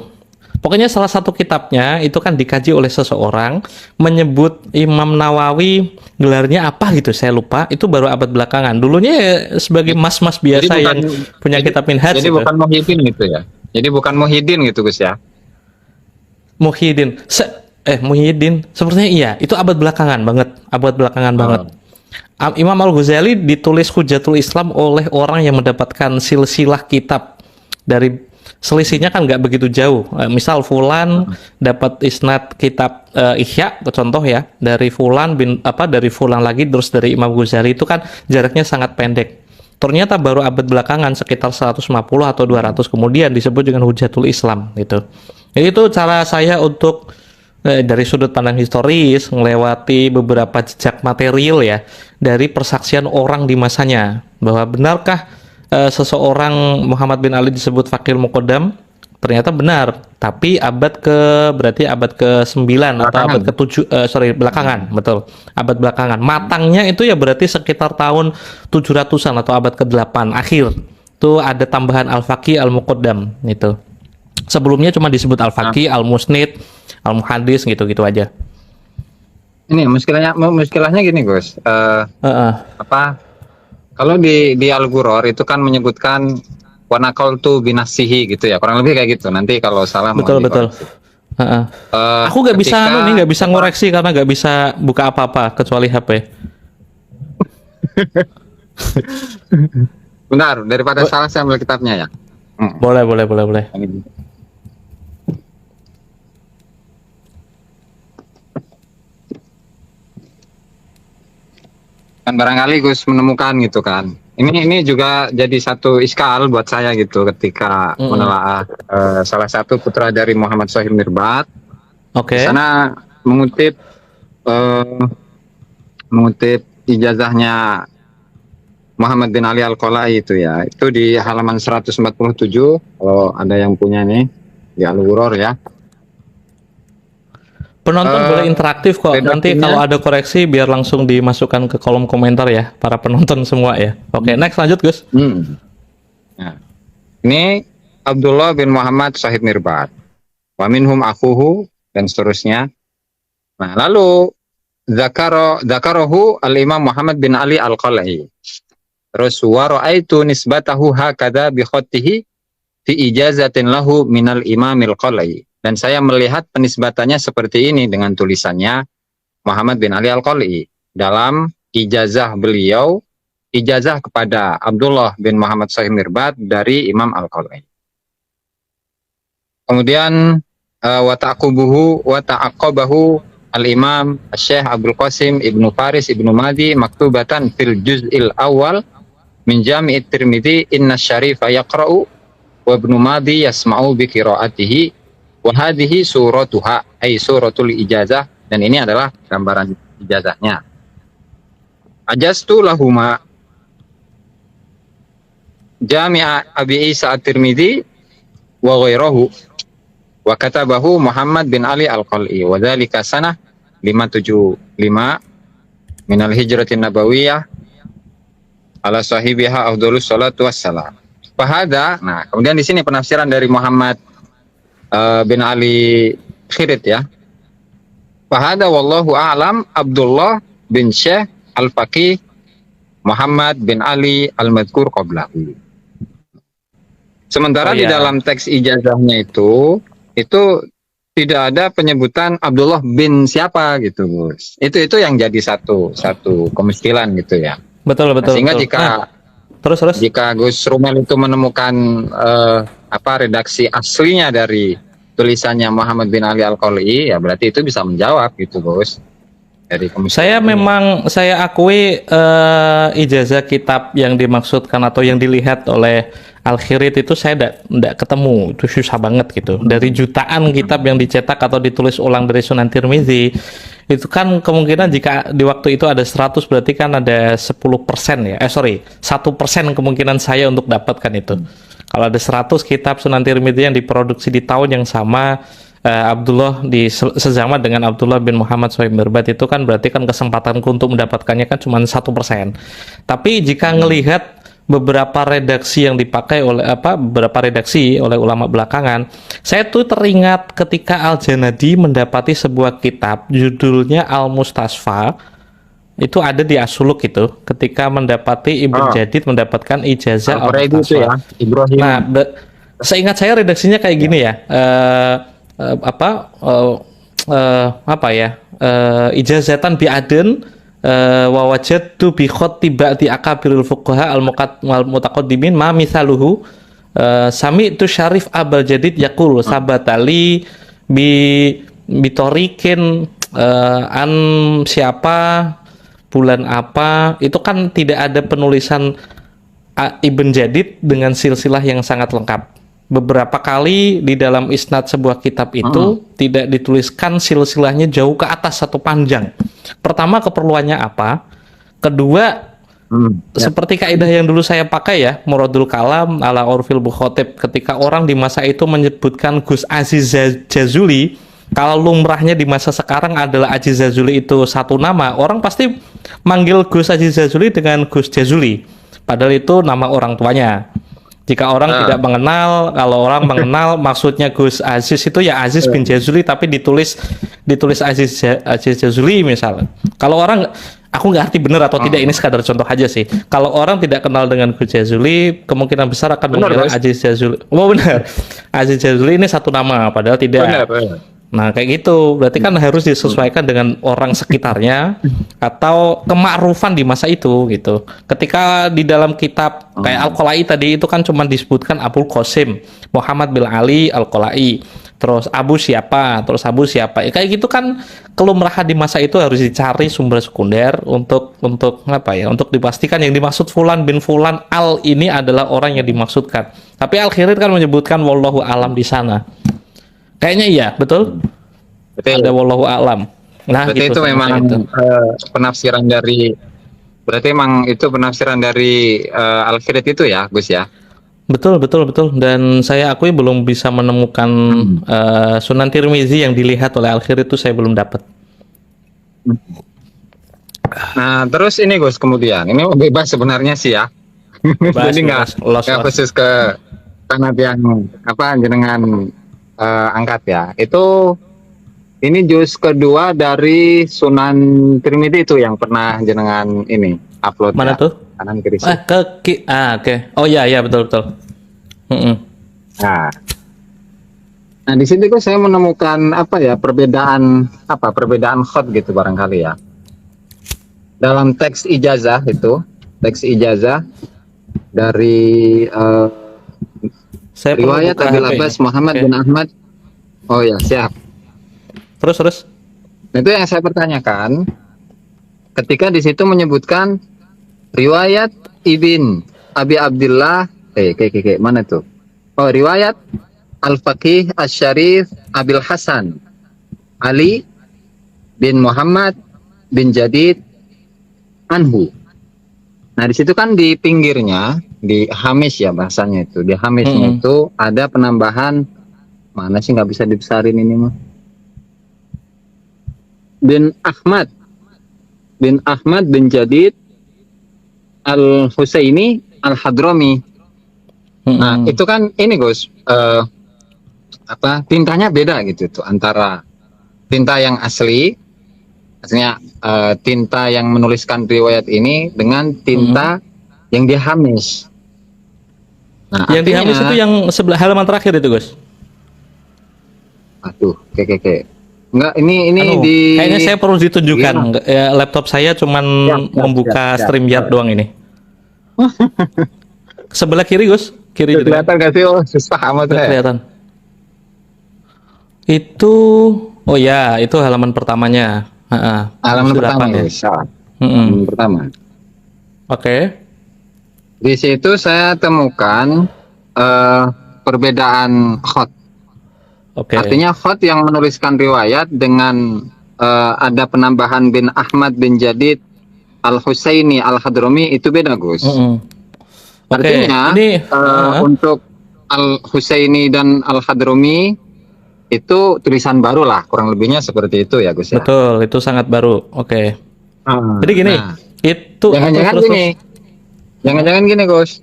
Pokoknya salah satu kitabnya itu kan dikaji oleh seseorang, menyebut Imam Nawawi gelarnya apa gitu, saya lupa. Itu baru abad belakangan. Dulunya ya sebagai mas-mas biasa yang punya kitab Minhaj. Jadi gitu. bukan Muhyiddin gitu ya. Jadi bukan Muhyiddin gitu Gus ya. Muhyiddin sepertinya iya, itu abad belakangan banget, banget. Imam Al-Ghazali ditulis Hujjatul Islam oleh orang yang mendapatkan silsilah kitab dari selisihnya kan nggak begitu jauh. Misal Fulan dapat isnad kitab Ihya, contoh ya, dari Fulan dari Fulan lagi terus dari Imam Ghazali, itu kan jaraknya sangat pendek. Ternyata baru abad belakangan sekitar 150 atau 200 kemudian disebut dengan Hujjatul Islam gitu. Jadi itu cara saya untuk dari sudut pandang historis melewati beberapa jejak material ya dari persaksian orang di masanya, bahwa benarkah seseorang Muhammad bin Ali disebut Faqih Muqaddam? Ternyata benar, tapi berarti abad ke-9 atau abad ke-7 belakangan, betul. Abad belakangan. Matangnya itu ya berarti sekitar tahun 700-an atau abad ke-8 akhir. Itu ada tambahan Al-Faqih Al-Muqaddam itu. Sebelumnya cuma disebut Al-Faqih, Al-Musnid, Al-Muhaddis gitu-gitu aja. Ini muskilahnya gini Gus. Kalau di Al-Ghuror itu kan menyebutkan wanaqaltu binasihi gitu ya, kurang lebih kayak gitu. Nanti kalau salah betul. Aku nggak bisa ngoreksi karena nggak bisa buka apa-apa kecuali HP. Benar, daripada salah saya ambil kitabnya ya. Boleh. Kan barangkali Gus menemukan gitu kan. Ini juga jadi satu iskal buat saya gitu ketika menelaah salah satu putra dari Muhammad Shahib Mirbad. Oke. Di sana mengutip ijazahnya Muhammad bin Ali Al-Qolai itu ya. Itu di halaman 147 kalau ada yang punya nih di Al-Ghuror ya. Penonton boleh interaktif kok. Nanti kalau ada koreksi biar langsung dimasukkan ke kolom komentar ya, para penonton semua ya. Oke, next lanjut Gus. Nah, ini Abdullah bin Muhammad Shahib Mirbad. Wa minhum akhuhu dan seterusnya. Nah, lalu Zakarahu al-Imam Muhammad bin Ali Al-Qolai. Terus wa ra'aitu nisbatahu hakadha bi khattihi fi ijazatin lahu minal Imamil Qolai. Dan saya melihat penisbatannya seperti ini dengan tulisannya Muhammad bin Ali Al-Qolai dalam ijazah beliau, ijazah kepada Abdullah bin Muhammad Shahib Mirbad dari Imam Al-Qolai. Kemudian wa ta'aqabahu Al-Imam Syekh Abdul Qasim Ibnu Faris Ibnu Madi maktubatan fil juz'il awal min Jami' Tirmidzi inna syarifa yaqra'u wa ibnu Madi yasma'u bi qira'atihi wa hadhihi suratuha ay suratul ijazah, dan ini adalah gambaran ijazahnya. Ajastu lahuma Jami' Abi Isa At-Tirmidzi wa ghairahu wa katabahu Muhammad bin Ali Al-Qal'i wa dzalika sanah 575 minal hijratin nabawiyah ala sahibiha afdhalus salatu wassalam. Fahada, nah kemudian di sini penafsiran dari Muhammad bin Ali Khirit ya. Fahada wallahu a'lam Abdullah bin Syekh Al-Faqih Muhammad bin Ali Al-Madhkur qablahu. Sementara di dalam teks ijazahnya itu tidak ada penyebutan Abdullah bin siapa gitu, Gus. Itu yang jadi satu kemiskilan gitu ya. Betul. Sehingga betul. Terus jika Gus Rumel itu menemukan redaksi aslinya dari tulisannya Muhammad bin Ali Al-Qal'i, ya berarti itu bisa menjawab gitu, Gus. Dari saya akui ijazah kitab yang dimaksudkan atau yang dilihat oleh Al-Khirit itu saya tidak ketemu, itu susah banget gitu. Dari jutaan kitab yang dicetak atau ditulis ulang dari Sunan Tirmizi, itu kan kemungkinan jika di waktu itu ada 100 berarti kan ada 10% ya. 1% kemungkinan saya untuk dapatkan itu. Kalau ada 100 kitab Sunan Tirmizi yang diproduksi di tahun yang sama, Abdullah sezama dengan Abdullah bin Muhammad Sohib Mirbat, itu kan berarti kan kesempatanku untuk mendapatkannya kan cuma 1%. Tapi jika ngelihat beberapa redaksi yang dipakai oleh beberapa redaksi oleh ulama belakangan, saya tuh teringat ketika Al-Janadi mendapati sebuah kitab judulnya Al-Mustasfa, itu ada di As-Suluk itu, ketika mendapati Ibn Jadid mendapatkan ijazah Al-Mustasfa. Ya, Ibrahim. Nah, seingat saya redaksinya kayak gini ya. Ijazatan bi Aden wa wajadtu bi khatti ba'di akabirul fuqaha al-mutaqaddimin ma mithaluhu sami itu Syarif Abal Jadid yaqul sabatali bitorikin an siapa bulan apa, itu kan tidak ada penulisan Ibn Jadid dengan silsilah yang sangat lengkap. Beberapa kali di dalam isnad sebuah kitab itu tidak dituliskan silsilahnya jauh ke atas atau panjang. Pertama, keperluannya apa? Kedua, seperti kaidah yang dulu saya pakai ya, Muradul Kalam ala Urfil Bukhotib, ketika orang di masa itu menyebutkan Gus Aziz Jazuli, kalau lumrahnya di masa sekarang adalah Aziz Jazuli itu satu nama, orang pasti manggil Gus Aziz Jazuli dengan Gus Jazuli, padahal itu nama orang tuanya. Jika orang tidak mengenal, kalau orang mengenal maksudnya Gus Aziz itu ya Aziz bin Jazuli, tapi ditulis Aziz Jazuli misalnya. Kalau orang, aku nggak ngerti benar atau tidak, ini sekadar contoh aja sih. Kalau orang tidak kenal dengan Gus Jazuli, kemungkinan besar akan mengira Aziz Jazuli. Oh benar, Aziz Jazuli ini satu nama, padahal tidak. Benar. Nah kayak gitu, berarti kan harus disesuaikan dengan orang sekitarnya atau kemakrufan di masa itu gitu. Ketika di dalam kitab kayak Al-Qalai tadi itu kan cuma disebutkan Abul Qasim Muhammad bin Ali Al-Qalai, terus Abu siapa, ya, kayak gitu kan kelumrahan di masa itu harus dicari sumber sekunder untuk dipastikan yang dimaksud Fulan bin Fulan Al ini adalah orang yang dimaksudkan. Tapi Al-Khirit kan menyebutkan wallahu alam di sana. Kayaknya iya, betul? Ada wallahu a'lam. Nah, berarti gitu, itu memang penafsiran dari Al-Khirit itu ya, Gus ya? Betul. Dan saya akui belum bisa menemukan Sunan Tirmizi yang dilihat oleh Al-Khirit itu saya belum dapat. Nah, terus ini Gus, kemudian ini bebas sebenarnya sih ya. Jadi nggak khusus ke sanad yang jenengan angkat ya. Ini juz kedua dari Sunan Tirmidzi itu yang pernah jenengan ini upload. Mana tuh? Kanan kiri. Oke. Oh iya betul. Nah di sini kok saya menemukan perbedaan khot gitu barangkali ya. Dalam teks ijazah dari riwayat Abil Abbas Muhammad bin Ahmad. Oh ya, siap. Terus. Nah, itu yang saya pertanyakan. Ketika di situ menyebutkan riwayat Ibn Abi Abdullah mana tuh? Oh, riwayat Al-Faqih Asy-Syarif Abil Hasan Ali bin Muhammad bin Jadid anhu. Nah, di situ kan di pinggirnya, di hamish ya bahasanya itu. Di hamishnya itu ada penambahan, mana sih nggak bisa dibesarin ini mah. Bin Ahmad bin Jadid Al-Husaini Al-Hadrami. Nah, itu kan ini Gus, tintanya beda gitu tuh antara tinta yang asli, artinya tinta yang menuliskan riwayat ini dengan tinta yang dia hamis. Nah, yang di hamis itu yang sebelah halaman terakhir itu, Gus. Aduh, enggak, ini kayaknya saya perlu ditunjukkan. Ya, laptop saya cuman membuka StreamYard doang ini. Sebelah kiri, Gus. Kiri juga. Kelihatan gak sih? Oh, susah amat ya. Kelihatan. Itu, oh ya, itu halaman pertamanya. Halaman pertama ya. Halaman pertama. Oke. Di situ saya temukan perbedaan khot. Artinya khot yang menuliskan riwayat dengan ada penambahan bin Ahmad bin Jadid Al-Husaini Al-Hadrami itu beda, Gus. Artinya ini, untuk Al-Husaini dan Al-Hadrami itu tulisan baru lah, kurang lebihnya seperti itu ya, Gus ya. Betul, itu sangat baru. Oke. Jadi gini, itu jangan-jangan gini, Gus.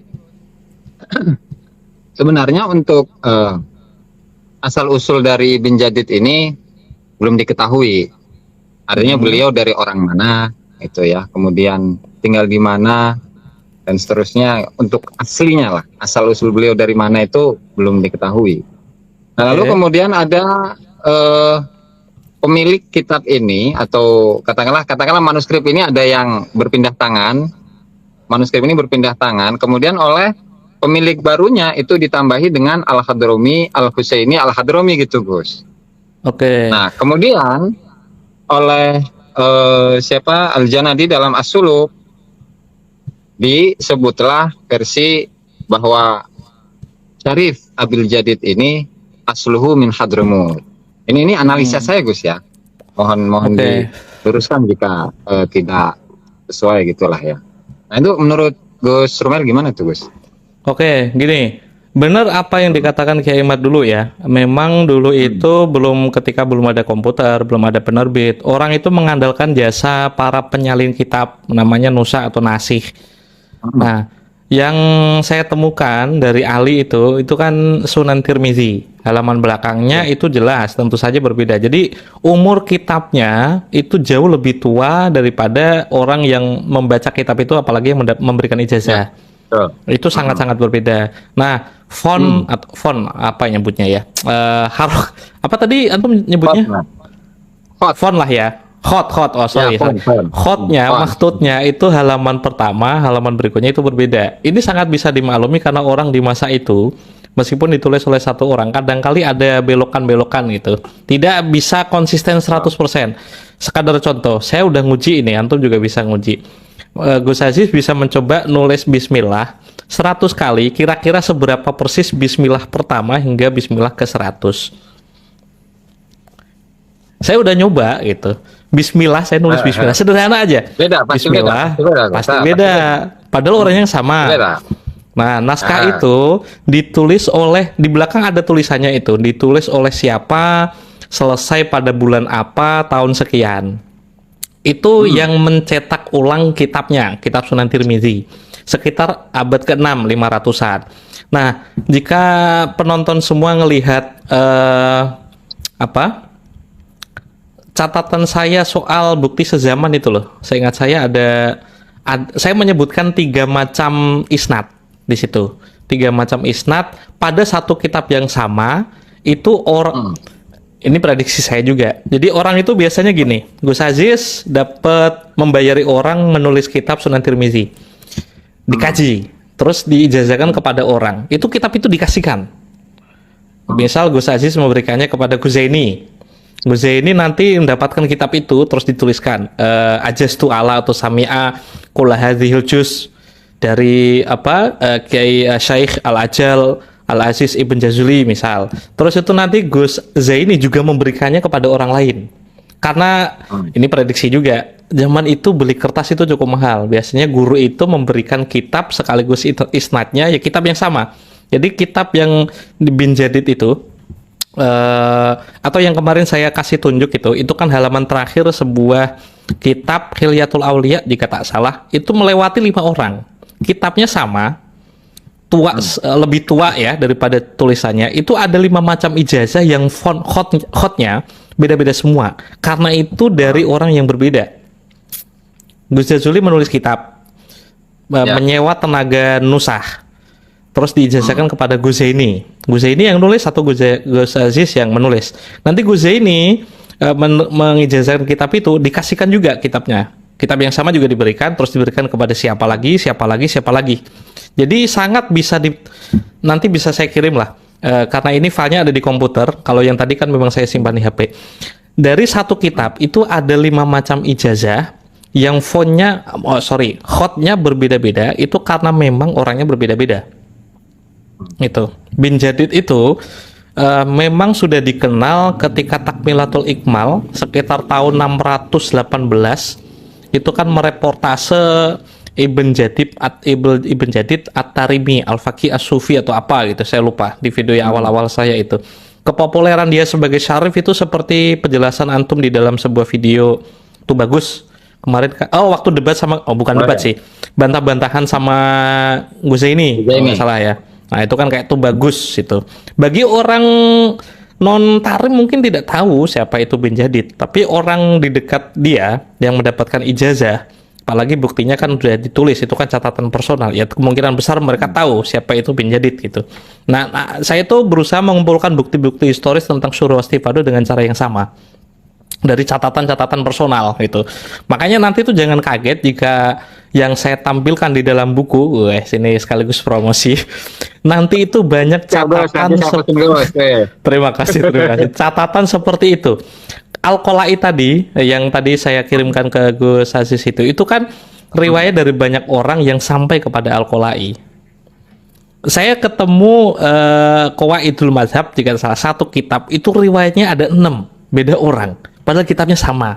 Sebenarnya untuk asal usul dari bin Jadid ini belum diketahui. Artinya beliau dari orang mana itu ya, kemudian tinggal di mana dan seterusnya. Untuk aslinya lah, asal usul beliau dari mana itu belum diketahui. Nah, lalu kemudian ada pemilik kitab ini, atau katakanlah manuskrip ini ada yang berpindah tangan. Manuskrip ini berpindah tangan, kemudian oleh pemilik barunya itu ditambahi dengan Al-Hadrami, Al-Husaini, Al-Hadrami gitu, Gus. Nah, kemudian oleh Al-Janadi dalam As-Suluk disebutlah versi bahwa Syarif Abil Jadid ini asluhu min Hadramut. Ini analisa saya, Gus ya. Mohon diluruskan jika tidak sesuai gitulah ya. Nah, itu menurut Gus Rumel gimana tuh, Gus? Gini, benar apa yang dikatakan Kiai Ahmad dulu ya. Memang dulu itu ketika belum ada komputer, belum ada penerbit, orang itu mengandalkan jasa para penyalin kitab, namanya Nusa atau Nasih. Nah, yang saya temukan dari Ali itu kan Sunan Tirmizi. Halaman belakangnya itu jelas, tentu saja berbeda. Jadi umur kitabnya itu jauh lebih tua daripada orang yang membaca kitab itu, apalagi yang memberikan ijazah. Itu sangat-sangat berbeda. Nah, font apa nyebutnya ya? Apa tadi antum nyebutnya? Font lah ya. Hot. Oh, sorry. Hotnya maksudnya itu halaman pertama, halaman berikutnya itu berbeda. Ini sangat bisa dimaklumi karena orang di masa itu, meskipun ditulis oleh satu orang, kadang-kali ada belokan-belokan gitu. Tidak bisa konsisten 100%. Sekadar contoh, saya udah nguji ini, antum juga bisa nguji. Gus Aziz bisa mencoba nulis bismillah 100 kali, kira-kira seberapa persis bismillah pertama hingga bismillah ke 100. Saya udah nyoba gitu. Bismillah, saya nulis bismillah. Sederhana aja. Bismillah, pasti beda. Padahal orangnya yang sama. Nah, naskah itu ditulis oleh, di belakang ada tulisannya itu. Ditulis oleh siapa, selesai pada bulan apa, tahun sekian. Itu yang mencetak ulang kitabnya, kitab Sunan Tirmizi. Sekitar abad ke-6, 500-an. Nah, jika penonton semua ngelihat catatan saya soal bukti sezaman itu loh. Saya ingat saya saya menyebutkan 3 macam isnad di situ. 3 macam isnad pada satu kitab yang sama. Itu orang ini prediksi saya juga. Jadi orang itu biasanya gini, Gus Aziz dapat membayari orang menulis kitab Sunan Tirmizi. Dikaji, terus diijazahkan kepada orang. Itu kitab itu dikasihkan. Misal Gus Aziz memberikannya kepada Gus Zaini. Gus Zaini nanti mendapatkan kitab itu terus dituliskan ajastu ala atau sami'a kulla hadhil juz. dari Kiai Syekh Al-Ajal Al-Aziz Ibn Jazuli misal. Terus itu nanti Gus Zaini juga memberikannya kepada orang lain. Karena ini prediksi juga, zaman itu beli kertas itu cukup mahal. Biasanya guru itu memberikan kitab sekaligus isnadnya ya kitab yang sama. Jadi kitab yang di bin jadid itu atau yang kemarin saya kasih tunjuk itu kan halaman terakhir sebuah kitab Hilyatul Aulia jika tak salah, itu melewati 5 orang. Kitabnya sama, lebih tua ya daripada tulisannya. Itu ada 5 macam ijazah yang font khotnya beda-beda semua. Karena itu dari orang yang berbeda. Gus Jazuli menulis kitab, menyewa tenaga nusah, terus diijazahkan kepada Gus Zaini. Gus Zaini yang nulis atau Gus Aziz yang menulis. Nanti Gus Zaini mengijazahkan kitab itu, dikasihkan juga kitabnya. Kitab yang sama juga diberikan, terus diberikan kepada siapa lagi. Jadi sangat bisa nanti bisa saya kirim lah. Karena ini filenya ada di komputer. Kalau yang tadi kan memang saya simpan di HP. Dari satu kitab itu ada 5 macam ijazah yang khotnya berbeda-beda. Itu karena memang orangnya berbeda-beda. Itu bin Jadid itu memang sudah dikenal ketika Takmilatul Ikmal sekitar tahun 618. Itu kan mereportase Ibn Jadid At-Tarimi Al-Faqih As-Sufi atau apa gitu, saya lupa, di video yang awal-awal saya itu. Kepopuleran dia sebagai syarif itu seperti penjelasan antum di dalam sebuah video tuh bagus kemarin. Waktu debat sama debat sih, bantah-bantahan sama Gus Zaini kalau nggak salah ya. Nah itu kan kayak tuh bagus itu. Bagi orang non tarim mungkin tidak tahu siapa itu bin Jadid, tapi orang di dekat dia yang mendapatkan ijazah, apalagi buktinya kan sudah ditulis, itu kan catatan personal, ya kemungkinan besar mereka tahu siapa itu bin Jadid gitu. Nah saya tuh berusaha mengumpulkan bukti-bukti historis tentang Syuro Wastifado dengan cara yang sama dari catatan-catatan personal gitu. Makanya nanti tuh jangan kaget jika yang saya tampilkan di dalam buku, sini sekaligus promosi. Nanti itu banyak catatan. Terima kasih. Catatan seperti itu. Al-Qolai tadi, yang tadi saya kirimkan ke Gus Aziz itu kan riwayat dari banyak orang yang sampai kepada Al-Qolai. Saya ketemu Qawaidul Mazhab, jika salah satu kitab itu riwayatnya ada 6 beda orang, padahal kitabnya sama.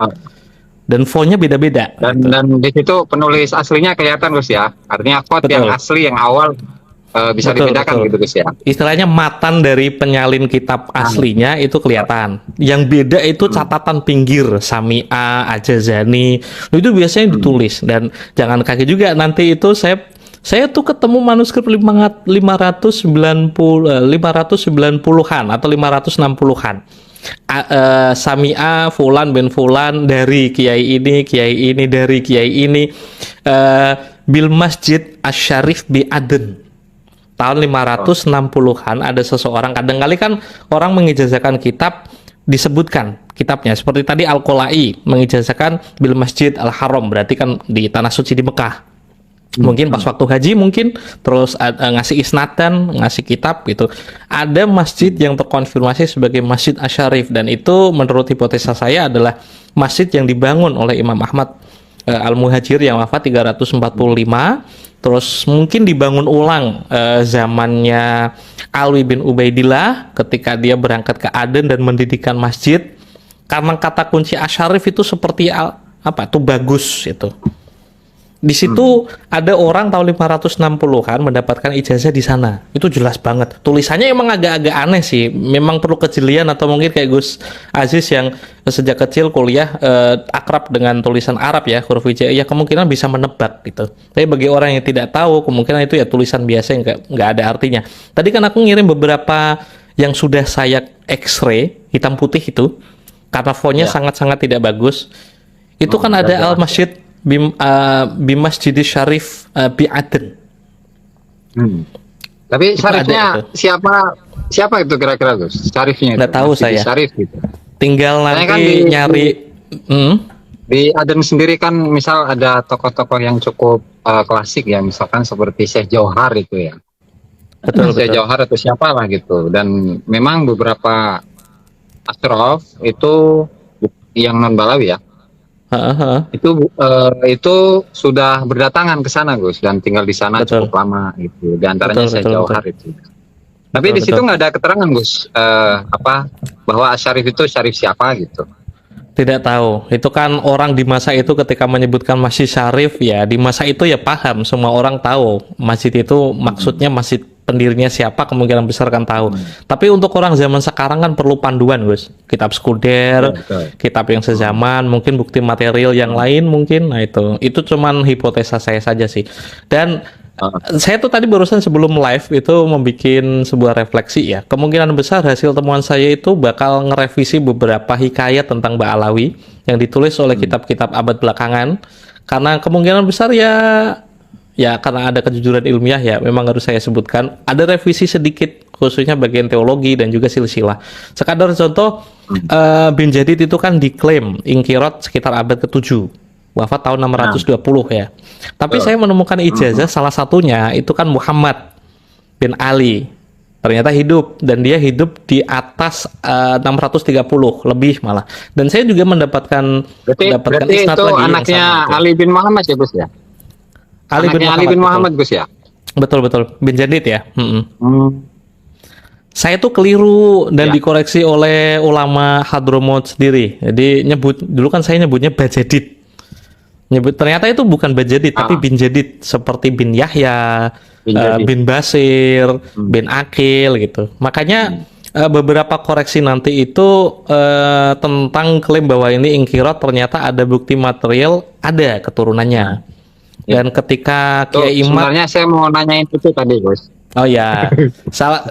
Dan fontnya beda-beda. Dan di situ penulis aslinya kelihatan Gus ya. Artinya quote yang asli yang awal bisa dipindahkan gitu Gus ya. Istilahnya matan dari penyalin kitab aslinya itu kelihatan. Yang beda itu catatan pinggir Sami'a, Ajazani. Itu biasanya ditulis. Dan jangan kaget juga nanti itu saya tuh ketemu manuskrip 590-an atau 560-an. Sami'a Fulan bin Fulan dari kiai ini dari kiai ini, bil Masjid Asy-Syarif bi Aden tahun 560-an. Ada seseorang, kadang-kali kan orang mengijazahkan kitab disebutkan kitabnya, seperti tadi Al-Qolai mengijazahkan bil Masjid Al-Haram, berarti kan di tanah suci di Mekah. Mungkin pas waktu haji mungkin, terus ngasih isnatan, ngasih kitab gitu. Ada masjid yang terkonfirmasi sebagai Masjid Asy-Syarif, dan itu menurut hipotesa saya adalah masjid yang dibangun oleh Imam Ahmad Al-Muhajir yang wafat 345. Terus mungkin dibangun ulang zamannya Alwi bin Ubaidillah ketika dia berangkat ke Aden dan mendirikan masjid. Karena kata kunci Asy-Syarif itu seperti tuh bagus itu. Di situ ada orang tahun 560-an mendapatkan ijazah di sana. Itu jelas banget. Tulisannya emang agak-agak aneh sih. Memang perlu kejelian, atau mungkin kayak Gus Aziz yang sejak kecil kuliah akrab dengan tulisan Arab ya, huruf hijaiyah, kemungkinan bisa menebak gitu. Tapi bagi orang yang tidak tahu, kemungkinan itu ya tulisan biasa yang nggak ada artinya. Tadi kan aku ngirim beberapa yang sudah saya X-ray hitam putih itu, karena fontnya sangat-sangat tidak bagus. Itu kan ada Al-Masjid Masjid Syarif bi Aden. Tapi syarifnya siapa itu kira-kira Gus? Syarifnya nggak tahu saya. Syarif gitu. Tinggal nanti kan nyari. Di Aden sendiri kan misal ada tokoh-tokoh yang cukup klasik ya, misalkan seperti Syekh Jauhar itu ya. Betul. Syekh Jauhar atau siapa lah gitu. Dan memang beberapa asyraf itu yang non Balawi ya. Heeh, heeh. Itu sudah berdatangan ke sana Gus dan tinggal di sana Betul. cukup lama gitu. Di antaranya Betul, Syekh betul, betul. Jauhar itu. Tapi Betul, di situ betul. nggak ada keterangan Gus, bahwa Asyarif itu syarif siapa gitu. Tidak tahu. Itu kan orang di masa itu ketika menyebutkan Masjid Syarif ya, di masa itu ya paham, semua orang tahu masjid itu maksudnya masjid pendirinya siapa, kemungkinan besar kan tahu. Tapi untuk orang zaman sekarang kan perlu panduan, Gus. Kitab Iya, sekunder, betul. kitab yang sezaman, mungkin bukti material yang lain mungkin. Nah, itu cuman hipotesa saya saja sih. Dan saya tuh tadi barusan sebelum live itu membuat sebuah refleksi ya. Kemungkinan besar hasil temuan saya itu bakal ngerevisi beberapa hikayat tentang Mbak Alawi yang ditulis oleh kitab-kitab abad belakangan. Karena kemungkinan besar ya karena ada kejujuran ilmiah ya memang harus saya sebutkan. Ada revisi sedikit khususnya bagian teologi dan juga silsilah. Sekadar contoh, Bin Jadid itu kan diklaim ingkirot sekitar abad ke-7. Wafat tahun 620 ya. Tapi saya menemukan ijazah salah satunya itu kan Muhammad bin Ali. Ternyata hidup dan dia hidup di atas 630 lebih malah. Dan saya juga mendapatkan Berarti isnad itu lagi yang anaknya sama itu. Ali bin Muhammad ya Gus ya? Ali bin Anaknya Ali Muhammad, bin betul. Muhammad Gus ya? Betul betul. Bin Jadid ya. Mm-mm. Hmm. Saya tuh keliru dan Ya. dikoreksi oleh ulama Hadramut sendiri. Jadi dulu kan saya nyebutnya Bajadid. Ternyata itu bukan Bajadid tapi bin Jadid, seperti bin Yahya, Bin Jadid. bin Basir, bin Akil gitu. Makanya beberapa koreksi nanti itu tentang klaim bahwa ini ingkirat, ternyata ada bukti material, ada keturunannya. Dan ketika Tuh, Kiai Imad, sebenarnya saya mau nanyain itu tadi Gus. oh ya,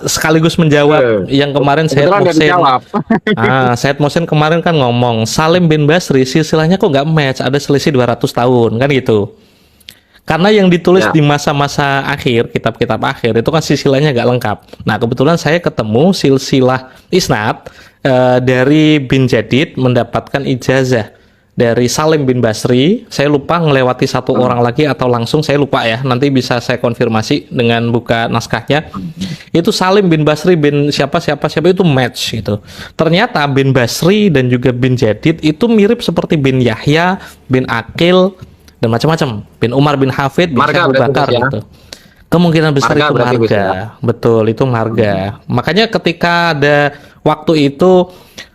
sekaligus menjawab yang kemarin Said Kebetulan udah Mohsin. dijawab. Said Mohsin kemarin kan ngomong Salim bin Basri silsilahnya kok nggak match, ada selisih 200 tahun kan gitu. Karena yang ditulis Ya. di masa-masa akhir, kitab-kitab akhir itu kan silsilahnya nggak lengkap. Nah kebetulan saya ketemu silsilah isnad dari bin Jadid mendapatkan ijazah dari Salim bin Basri. Saya lupa ngelewati satu orang lagi atau langsung, saya lupa ya. Nanti bisa saya konfirmasi dengan buka naskahnya. Itu Salim bin Basri bin siapa itu match gitu. Ternyata bin Basri dan juga bin Jadid itu mirip seperti bin Yahya, bin Akil dan macam-macam. Bin Umar bin Hafid, bin Marga Syekh Abu berarti, Bakar Gus, ya? gitu. Kemungkinan besar Marga itu berarti, Gus, marga. Betul, itu marga. Makanya ketika ada waktu itu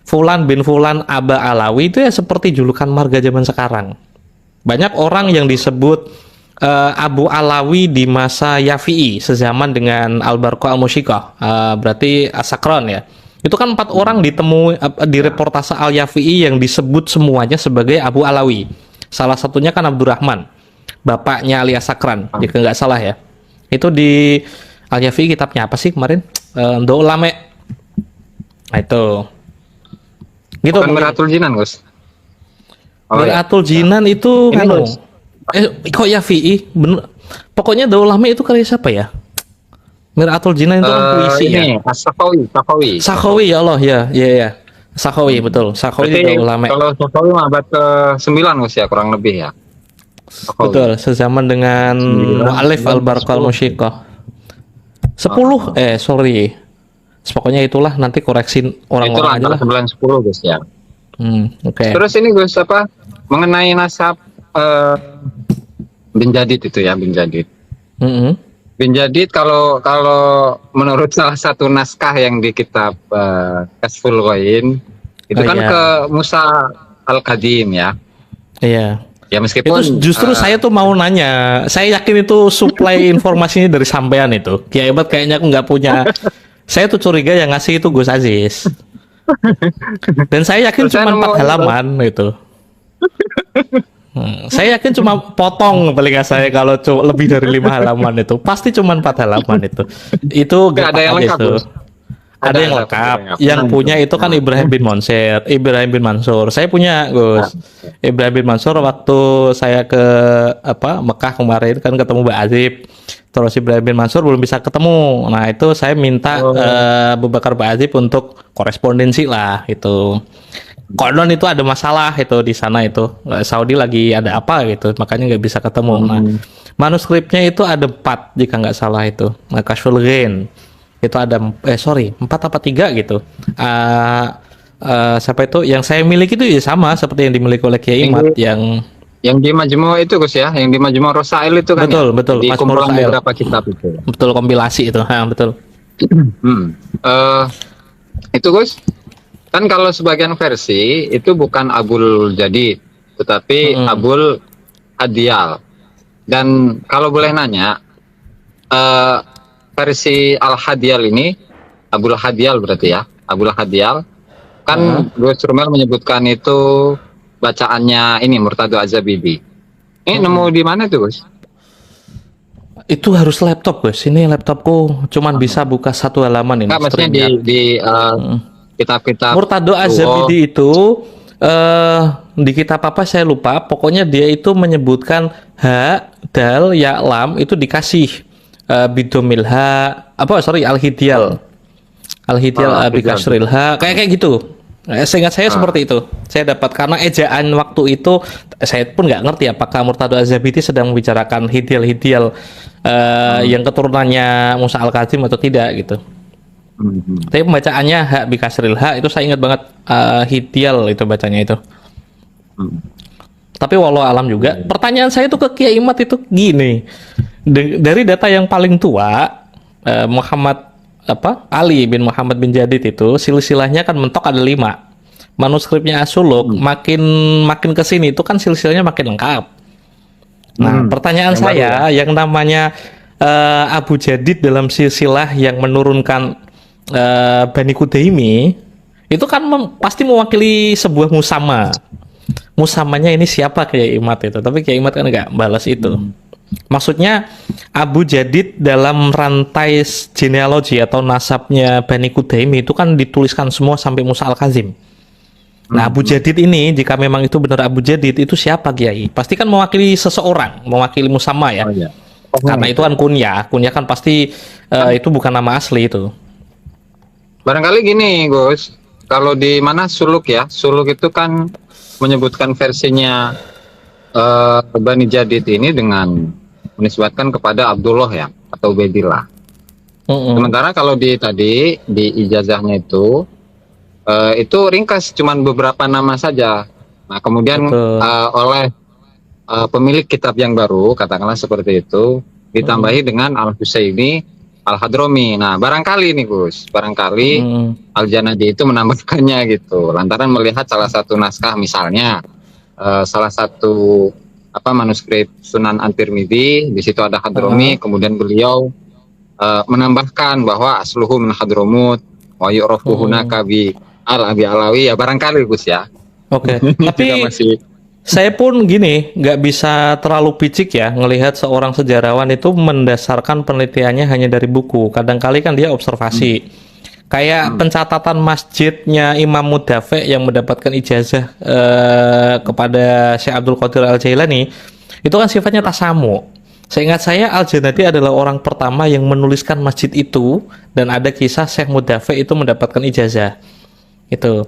Fulan bin Fulan Aba Alawi itu ya seperti julukan marga zaman sekarang. Banyak orang yang disebut Abu Alawi di masa Yafi'i sezaman dengan Al-Barqa Al-Musyiqah, berarti As-Sakron ya. Itu kan 4 orang ditemui di reportase Al-Yafi'i yang disebut semuanya sebagai Abu Alawi. Salah satunya kan Abdurrahman, bapaknya Ali As-Sakran, jika nggak salah ya. Itu di Al-Yafi'i kitabnya apa sih kemarin? Ulame. Nah itu. Gitu. Bukan Miratul Jinan Gus. Oh, ya. Miratul Jinan itu Ini, kan Gus. kok Yafi'i bener. Pokoknya Daulame itu karya siapa ya? Miratul Jinan itu kan puisi ya. Ini As-Sakhawi. Sakhawi ya Allah ya. Sakhawi betul. Sakhawi Berarti itu Daulame. kalau Sakhawi abad ke-9 Gus ya, kurang lebih ya. Sakhawi. Betul, sezaman dengan Mu'alif Al-Barqa Al-Musyiqah. 10 sorry. Pokoknya itulah, nanti koreksi orang-orang aja Itulah lah. antara 9 10 Gus ya. Oke. Terus ini Gus mengenai nasab bin Jadid itu ya, bin Jadid. Mm-mm. Bin Jadid kalau menurut salah satu naskah yang di kitab Kasful Ghain itu Oh, kan iya. ke Musa Al-Qadim ya. Iya. Ya meskipun Itu justru saya tuh mau nanya, saya yakin itu supply informasinya dari sampean itu. Kiai Ahmad kayaknya aku nggak punya. Saya tuh curiga yang ngasih itu Gus Aziz. Dan saya yakin Saya cuma 4 nemu- halaman gitu. Saya yakin cuma potong paling nggak saya kalau lebih dari 5 halaman itu. Pasti cuma 4 halaman itu. Itu Nggak ada yang gampang lengkap, aja tuh. Gus. Ada yang lengkap. Yang punya itu kan Ibrahim bin Mansur. Saya punya, Gus. Ibrahim bin Mansur waktu saya ke Mekah kemarin kan ketemu Mbak Azib. Terus Ibrahim bin Mansur belum bisa ketemu. Nah, itu saya minta Abu Bakar Ba'azib untuk korespondensi lah itu. Konon itu ada masalah itu di sana itu. Saudi lagi ada apa gitu, makanya nggak bisa ketemu. Nah, manuskripnya itu ada 4 jika nggak salah itu. Nah, Kashful Ghain itu ada 4 apa 3 gitu. siapa itu yang saya miliki itu ya sama seperti yang dimiliki oleh Kiai Imad Yang di Majmu' itu Gus ya, yang di Majmu' Rosail itu kan betul ya? betul Di Majmu' kumpulan Rosail. beberapa kitab itu. Betul kompilasi itu. Betul. Itu Gus, kan kalau sebagian versi itu bukan Abul Jadid, tetapi Abul Hadiyal. Dan kalau boleh nanya, versi Al-Hadiyal ini, Abul Hadiyal berarti ya, Abul Hadiyal, kan Gus Rumel menyebutkan itu bacaannya ini Murtado Az-Zabidi. Ini nemu di mana tuh Gus? Itu harus laptop Gus. Ini laptopku cuman bisa buka satu halaman ini. Nggak, maksudnya di kitab-kitab Murtado Az-Zabidi itu di kitab apa saya lupa. Pokoknya dia itu menyebutkan ha, dal, ya, lam itu dikasih bidomil ha, al-hidiyal. Al-hidiyal bikasril ha, kayak gitu. Seingat saya seperti itu. Saya dapat karena ejaan waktu itu saya pun nggak ngerti apakah Murtado Az-Zabidi sedang membicarakan hidiyal yang keturunannya Musa Al-Kadzim atau tidak gitu. Tapi pembacaannya hak bikasril hak itu saya ingat banget hidiyal itu bacanya itu. Tapi walau alam juga. Pertanyaan saya itu ke Kiai Imad itu gini. Dari data yang paling tua Ali bin Muhammad bin Jadid itu silsilahnya kan mentok ada 5. Manuskripnya As-Suluk makin kesini itu kan silsilahnya makin lengkap. Nah, pertanyaan saya yang namanya Abu Jadid dalam silsilah yang menurunkan Bani Kudaimi itu kan pasti mewakili sebuah musama. Musamanya ini siapa Kiai Imad itu? Tapi Kiai Imad kan nggak balas itu. Maksudnya Abu Jadid dalam rantai genealogi atau nasabnya Bani Kudaimi itu kan dituliskan semua sampai Musa Al-Kadzim. Nah, Abu Jadid ini jika memang itu benar Abu Jadid itu siapa Kiai? Pasti kan mewakili seseorang, mewakili musamma ya. Karena itu kan kunyah kan pasti itu bukan nama asli itu. Barangkali gini Gus, kalau di mana Suluk ya, Suluk itu kan menyebutkan versinya Bani Jadid ini dengan menisbatkan kepada Abdullah ya atau Ubaidillah. Sementara kalau di ijazahnya itu ringkas cuman beberapa nama saja. Nah kemudian oleh pemilik kitab yang baru katakanlah seperti itu ditambahi dengan Al-Husaini Al-Hadromi. Nah barangkali nih Gus, Al-Janadi itu menambahkannya gitu lantaran melihat salah satu naskah misalnya salah satu manuskrip Sunan At-Tirmidzi, di situ ada Hadromi, kemudian beliau menambahkan bahwa asluhu min Hadromut wa yu'rafu hunaka bi al-Abi Alawi ya barangkali Gus ya. Oke. Tapi saya pun gini, nggak bisa terlalu picik ya ngelihat seorang sejarawan itu mendasarkan penelitiannya hanya dari buku. Kadang-kali kan dia observasi. Kayak pencatatan masjidnya Imam Mudafi yang mendapatkan ijazah kepada Syekh Abdul Qadir Al-Jailani itu kan sifatnya tasamu. Seingat saya Al-Janadi adalah orang pertama yang menuliskan masjid itu dan ada kisah Syekh Mudafi itu mendapatkan ijazah. Itu.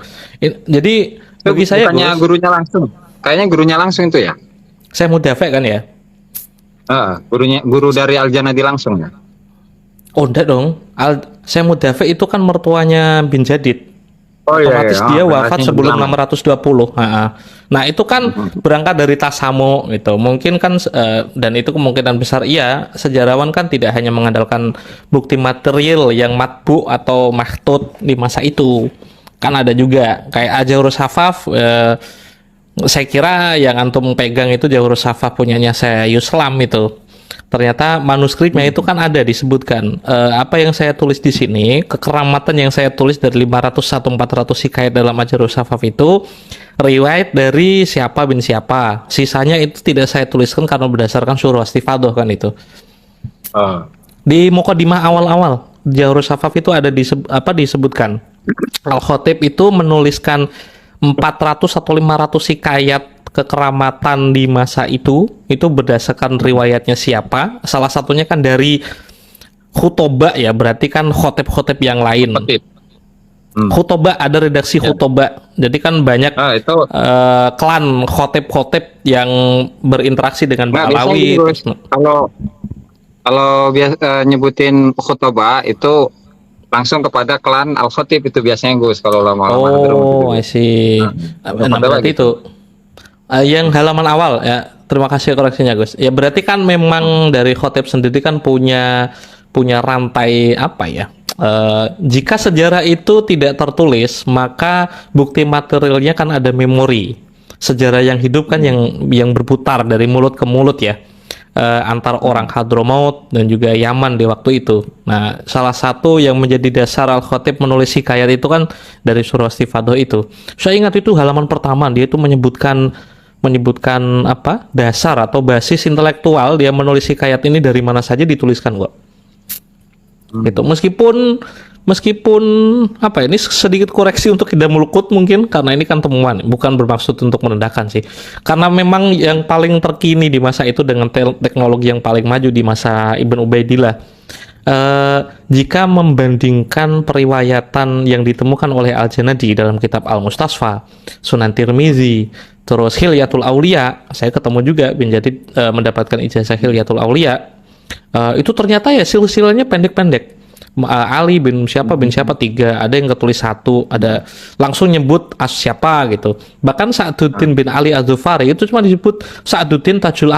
Jadi bagi saya gurunya langsung. Kayaknya gurunya langsung itu ya. Syekh Mudafi kan ya? Guru dari Al-Janadi langsung ya. Oh enggak dong, Syekh Mudafi itu kan mertuanya bin Jadid. Otomatis dia wafat sebelum 620. Nah itu kan berangkat dari tasamu gitu. Mungkin kan dan itu kemungkinan besar iya sejarawan kan tidak hanya mengandalkan bukti material yang matbu atau mahtut di masa itu. Kan ada juga kayak Jawharus Hafaf. Saya kira yang antum pegang itu Jawharus Hafaf punyanya saya Yuslam itu. Ternyata manuskripnya itu kan ada disebutkan apa yang saya tulis di sini, kekeramatan yang saya tulis dari 500 atau 400 hikayat dalam Jawharus Hafaf itu riwayat dari siapa bin siapa. Sisanya itu tidak saya tuliskan karena berdasarkan surah istifadah kan itu. Di Muqaddimah awal-awal Jawharus Hafaf itu ada disebutkan Al-Khatib itu menuliskan 400 atau 500 hikayat kekeramatan di masa itu berdasarkan riwayatnya siapa, salah satunya kan dari khutobah ya, berarti kan khotib-khotib yang lain. Khutobah, ada redaksi khutobah, jadi kan banyak klan khotib-khotib yang berinteraksi dengan Ba'alawi. Kalau biasa nyebutin khutobah itu langsung kepada klan Al-Khatib itu biasanya Gus kalau lama-lama Hadramut Oh, I itu. see. Nah, Kepada berarti gitu. itu yang halaman awal ya. Terima kasih koreksinya, Gus. Ya berarti kan memang dari Khotib sendiri kan punya rantai apa ya? Jika sejarah itu tidak tertulis, maka bukti materialnya kan ada memori. Sejarah yang hidup kan yang berputar dari mulut ke mulut ya. Antar orang Hadramaut dan juga Yaman di waktu itu. Nah, salah satu yang menjadi dasar Al-Khatib menulis hikayat itu kan dari surah Istifadah itu. Saya ingat itu halaman pertama, dia itu menyebutkan apa? Dasar atau basis intelektual dia menulis hikayat ini dari mana saja dituliskan kok. Gitu. Meskipun apa ini sedikit koreksi untuk Hidam Mulkut mungkin karena ini kan temuan, bukan bermaksud untuk merendahkan sih. Karena memang yang paling terkini di masa itu dengan teknologi yang paling maju di masa Ibn Ubaidillah. Jika membandingkan periwayatan yang ditemukan oleh Al-Janadi dalam kitab Al-Mustasfa, Sunan Tirmizi, terus Hilyatul Aulia, saya ketemu juga menjadi mendapatkan ijazah Hilyatul Aulia. Itu ternyata ya silsilahnya pendek-pendek. Ali bin siapa 3, ada yang ketulis 1, ada langsung nyebut siapa gitu. Bahkan Sa'duddin bin Ali Az-Zufari itu cuma disebut Sa'duddin Tajul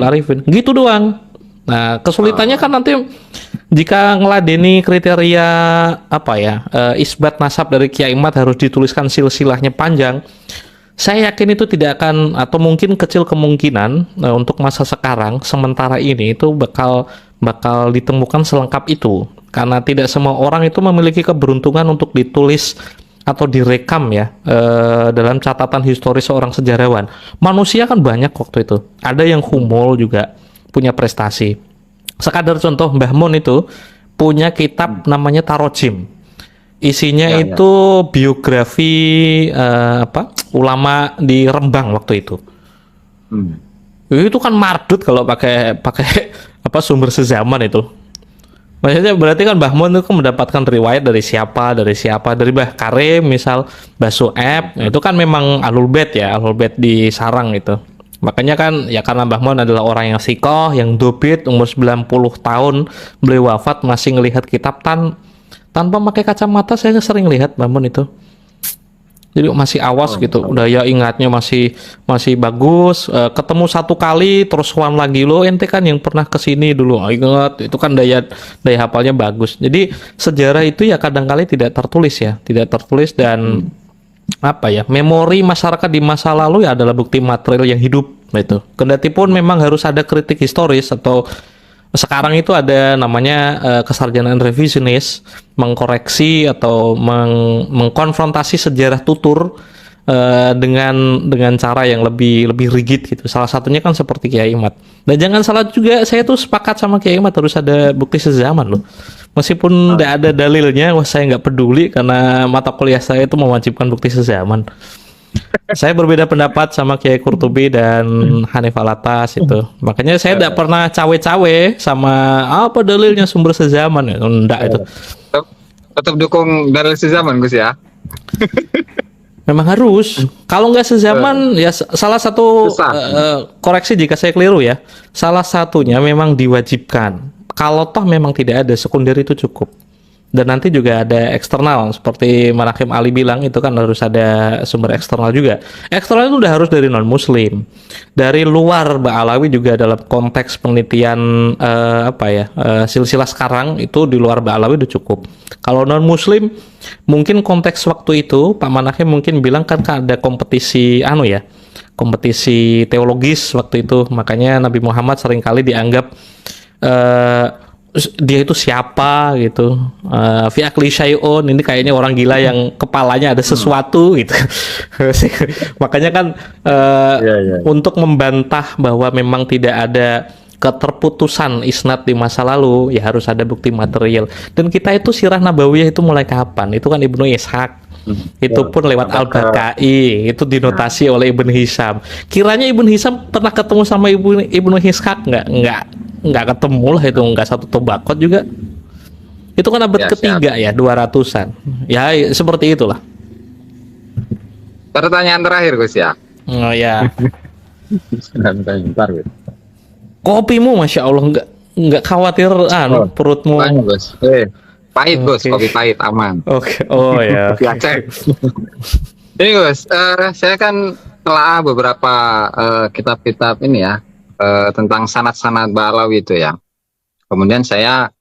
Arifin gitu doang. Nah, kesulitannya kan nanti jika ngeladeni kriteria apa ya, isbat nasab dari Kiai Mat harus dituliskan silsilahnya panjang. Saya yakin itu tidak akan, atau mungkin kecil kemungkinan untuk masa sekarang sementara ini itu bakal ditemukan selengkap itu, karena tidak semua orang itu memiliki keberuntungan untuk ditulis atau direkam ya dalam catatan historis seorang sejarawan. Manusia kan banyak waktu itu, ada yang humul juga punya prestasi. Sekadar contoh, Mbah Mun itu punya kitab namanya Tarojim. Isinya itu biografi ulama di Rembang waktu itu. Itu kan mardut kalau pakai apa sumber sezaman itu. Maksudnya berarti kan Mbah Mun itu kan mendapatkan riwayat dari siapa, dari Mbah Karim misal, Mbah Su'eb, itu kan memang Ahlul Bait ya, Ahlul Bait di sarang itu. Makanya kan ya karena Mbah Mun adalah orang yang sikoh, yang dobit, umur 90 tahun, beliau wafat masih ngelihat kitab tanpa pakai kacamata. Saya sering lihat Mbah Mun itu. Jadi masih awas gitu, daya ingatnya masih bagus. Ketemu satu kali terus one lagi, lo ente kan yang pernah kesini dulu, ingat itu kan daya hafalnya bagus. Jadi sejarah itu ya kadang-kali tidak tertulis dan apa ya, memori masyarakat di masa lalu ya adalah bukti material yang hidup gitu. Kendati pun memang harus ada kritik historis, atau sekarang itu ada namanya kesarjanaan revisionis, mengkoreksi atau mengkonfrontasi sejarah tutur dengan cara yang lebih rigid gitu. Salah satunya kan seperti Kiai Mat. Dan jangan salah juga, saya tuh sepakat sama Kiai Mat harus ada bukti sezaman loh. Meskipun tidak ada dalilnya, saya nggak peduli karena mata kuliah saya itu mewajibkan bukti sezaman. Saya berbeda pendapat sama Kiai Qurtubi dan Hanif Alatas itu. Makanya saya tidak pernah cawe-cawe sama apa dalilnya sumber sezaman. Enggak itu. Tetap dukung dalil sezaman Gus ya. Memang harus. Kalau nggak sezaman ya salah satu koreksi jika saya keliru ya. Salah satunya memang diwajibkan. Kalau toh memang tidak ada, sekunder itu cukup. Dan nanti juga ada eksternal, seperti Manakim Ali bilang itu kan harus ada sumber eksternal juga. Eksternal itu udah harus dari non Muslim, dari luar Mbak Alawi juga dalam konteks penelitian silsilah sekarang itu di luar Mbak Alawi udah cukup. Kalau non Muslim mungkin konteks waktu itu Pak Manakim mungkin bilang kan ada kompetisi kompetisi teologis waktu itu, makanya Nabi Muhammad seringkali dianggap dia itu siapa gitu, fi akli syai'un, ini kayaknya orang gila yang kepalanya ada sesuatu gitu. Makanya kan untuk membantah bahwa memang tidak ada keterputusan isnad di masa lalu, ya harus ada bukti material. Dan kita itu sirah nabawiyah itu mulai kapan? Itu kan Ibnu Ishaq. Itu pun lewat Al-Bakai, itu dinotasi oleh Ibn Hisham. Kiranya Ibn Hisham pernah ketemu sama Ibnu Ishaq? Nggak ketemu lah, itu nggak satu tobakot juga. Itu kan abad ketiga ya, 200-an. Ya seperti itulah. Pertanyaan terakhir Gus ya. Oh ya. Kopimu Masya Allah nggak khawatir perutmu. Banyak, Gus. Pahit, Gus. Oke. Kopi pahit, aman. Oke. Oh ya. Kopi Aceh. Ini, Gus, saya kan telah beberapa kitab-kitab ini ya, tentang sanad-sanad Ba'alawi itu ya. Kemudian saya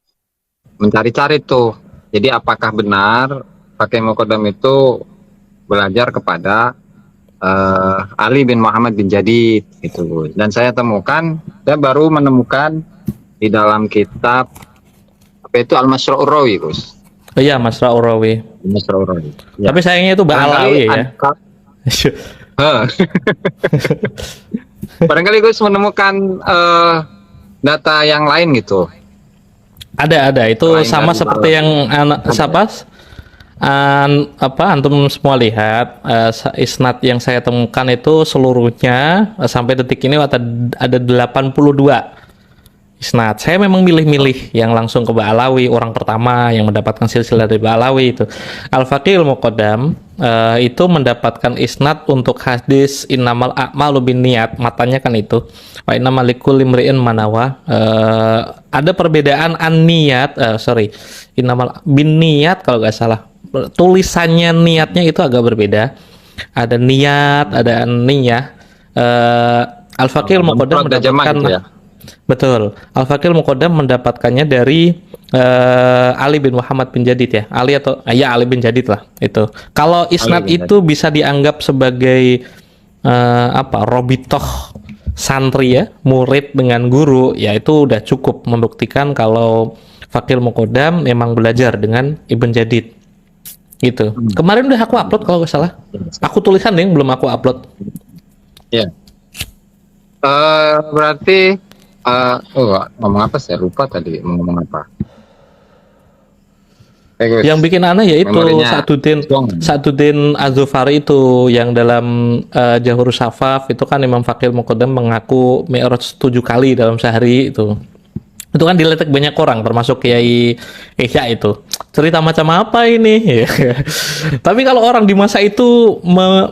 mencari-cari tuh. Jadi apakah benar Fakih Muqaddam itu belajar kepada Ali bin Muhammad bin Jadid gitu, Gus. Dan saya baru menemukan di dalam kitab apa itu Al-Masra'ur Rawi, Gus. Oh iya, Mas Raurawi. Al-Masra'ur Rawi. Ya. Tapi sayangnya itu Ba'alawi ya. Barangkali Gus menemukan data yang lain gitu. Ada itu Selain sama dari seperti yang antum semua lihat, isnad yang saya temukan itu seluruhnya sampai detik ini ada 82 isnad. Saya memang milih-milih yang langsung ke Ba'alawi, orang pertama yang mendapatkan silsilah dari Ba'alawi itu. Al-Faqihul Muqaddam itu mendapatkan isnad untuk hadis innamal a'malu binniyat, matanya kan itu. Wa innamal likulli imri'in manawa. Ada perbedaan innamal binniyat kalau nggak salah. Tulisannya niatnya itu agak berbeda. Ada niat, ada niyah. Al-Faqihul Muqaddam mendapatkan gitu ya? Betul. Al-Faqihul Muqaddam mendapatkannya dari Ali bin Muhammad bin Jadid ya. Ali bin Jadid lah itu. Kalau isnad itu bisa dianggap sebagai robitoh santri ya, murid dengan guru, ya itu udah cukup membuktikan kalau Faqihul Muqaddam memang belajar dengan Ibn Jadid. Gitu. Kemarin udah aku upload kalau nggak salah. Aku tulisan nih, belum aku upload. Ya. Berarti ngomong apa, saya lupa tadi mau ngomong apa. Yang bikin aneh yaitu Memorinya Sa'duddin Az-Zufari itu yang dalam Jahur Safaf itu kan Imam Faqihul Muqaddam mengaku mi'raj 7 kali dalam sehari itu. Itu kan diletek banyak orang termasuk Kiai Isya itu. Cerita macam apa ini? Tapi kalau orang di masa itu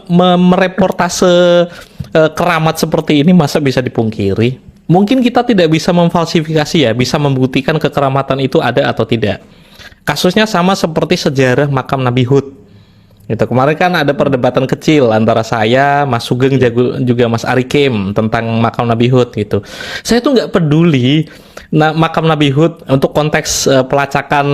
mereportase keramat seperti ini masa bisa dipungkiri? Mungkin kita tidak bisa memfalsifikasi ya, bisa membuktikan kekeramatan itu ada atau tidak. Kasusnya sama seperti sejarah makam Nabi Hud. Itu kemarin kan ada perdebatan kecil antara saya, Mas Sugeng juga Mas Arikim tentang makam Nabi Hud gitu. Saya tuh nggak peduli makam Nabi Hud untuk konteks pelacakan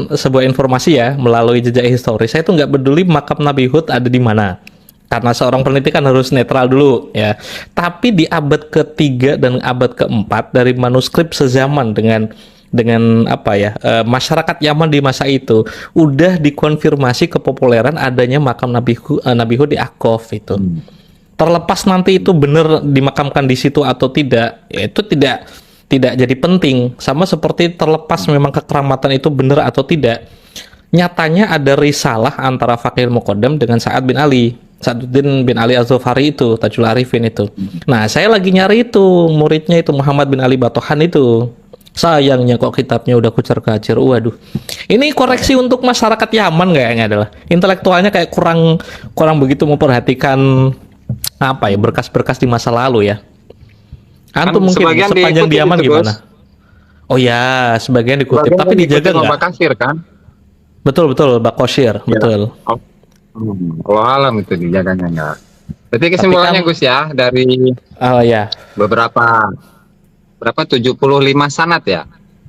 sebuah informasi ya melalui jejak historis. Saya tuh nggak peduli makam Nabi Hud ada di mana. Karena seorang peneliti kan harus netral dulu ya. Tapi di abad ketiga dan abad keempat dari manuskrip sezaman dengan masyarakat Yaman di masa itu udah dikonfirmasi kepopuleran adanya makam Nabi Hud di Aqaf itu. Terlepas nanti itu benar dimakamkan di situ atau tidak, ya itu tidak jadi penting. Sama seperti terlepas memang kekeramatan itu benar atau tidak. Nyatanya ada risalah antara Faqihul Muqaddam dengan Sa'duddin bin Ali Az-Zufari itu, Tajul Arifin itu. Nah, saya lagi nyari itu muridnya itu Muhammad bin Ali Batohan itu. Sayangnya kok kitabnya udah kucer-kacir. Waduh. Ini koreksi untuk masyarakat Yaman kayaknya adalah. Intelektualnya kayak kurang begitu memperhatikan berkas-berkas di masa lalu ya. Antum mungkin sepanjang di Yaman gimana? Oh ya, sebagian dikutip tapi dijaga nggak? Bakasir kan? Betul, Bak Qashir, ya. Betul. Allah alam itu dijaganya nggak. Berarti kesimpulannya Gus ya dari beberapa 75 sanad ya.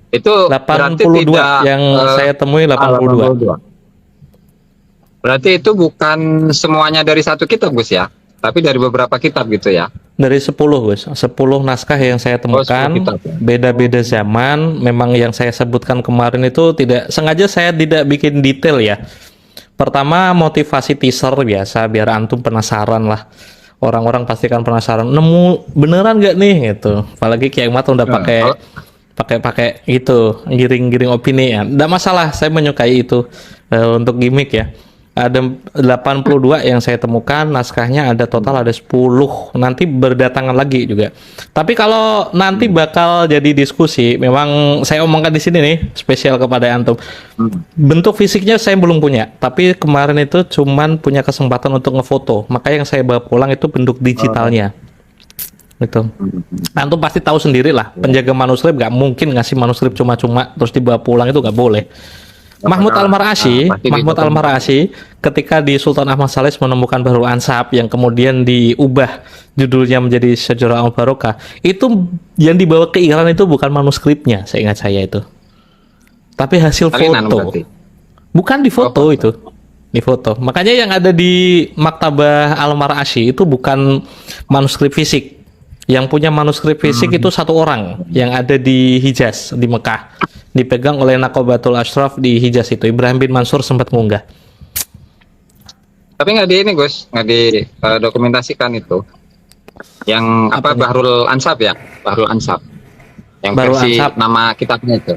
Itu 82 yang saya temui 82. Berarti itu bukan semuanya dari satu kitab Gus ya, tapi dari beberapa kitab gitu ya. Dari 10 Gus, 10 naskah yang saya temukan, beda-beda zaman. Memang yang saya sebutkan kemarin itu sengaja saya tidak bikin detail ya. Pertama motivasi teaser biasa biar antum penasaran lah. Orang-orang pasti kan penasaran, nemu beneran nggak nih gitu. Apalagi Kiai Mat udah pakai itu giring-giring opini ya. Nggak masalah, saya menyukai itu untuk gimmick ya. Ada 82 yang saya temukan, naskahnya ada total ada 10. Nanti berdatangan lagi juga. Tapi kalau nanti bakal jadi diskusi, memang saya omongkan di sini nih, spesial kepada antum. Bentuk fisiknya saya belum punya, tapi kemarin itu cuman punya kesempatan untuk ngefoto. Maka yang saya bawa pulang itu bentuk digitalnya. gitu. Antum pasti tahu sendiri lah, penjaga manuskrip nggak mungkin ngasih manuskrip cuma-cuma terus dibawa pulang, itu nggak boleh. Mahmud Al-Mar'asyi, pasti Mahmud dihukum. Al-Mar'asyi ketika di Sultan Ahmad Salis menemukan Bahrul Ansab yang kemudian diubah judulnya menjadi Syajarah Al-Barokah, itu yang dibawa ke Iran itu bukan manuskripnya, seingat saya itu. Tapi hasil Salinan foto. berarti. Bukan di foto Oh, foto. itu. Di foto. Makanya yang ada di Maktabah Al-Mar'asyi itu bukan manuskrip fisik. Yang punya manuskrip fisik itu satu orang yang ada di Hijaz, di Mekah. Dipegang oleh Naqabatul Ashraf di Hijaz itu. Ibrahim bin Mansur sempat mengunggah. Tapi nggak di ini Gus, nggak dokumentasikan itu. Yang Apa nih? Bahrul Ansab ya, Bahrul Ansab. Yang Bahrul versi Ansab. nama kitabnya itu.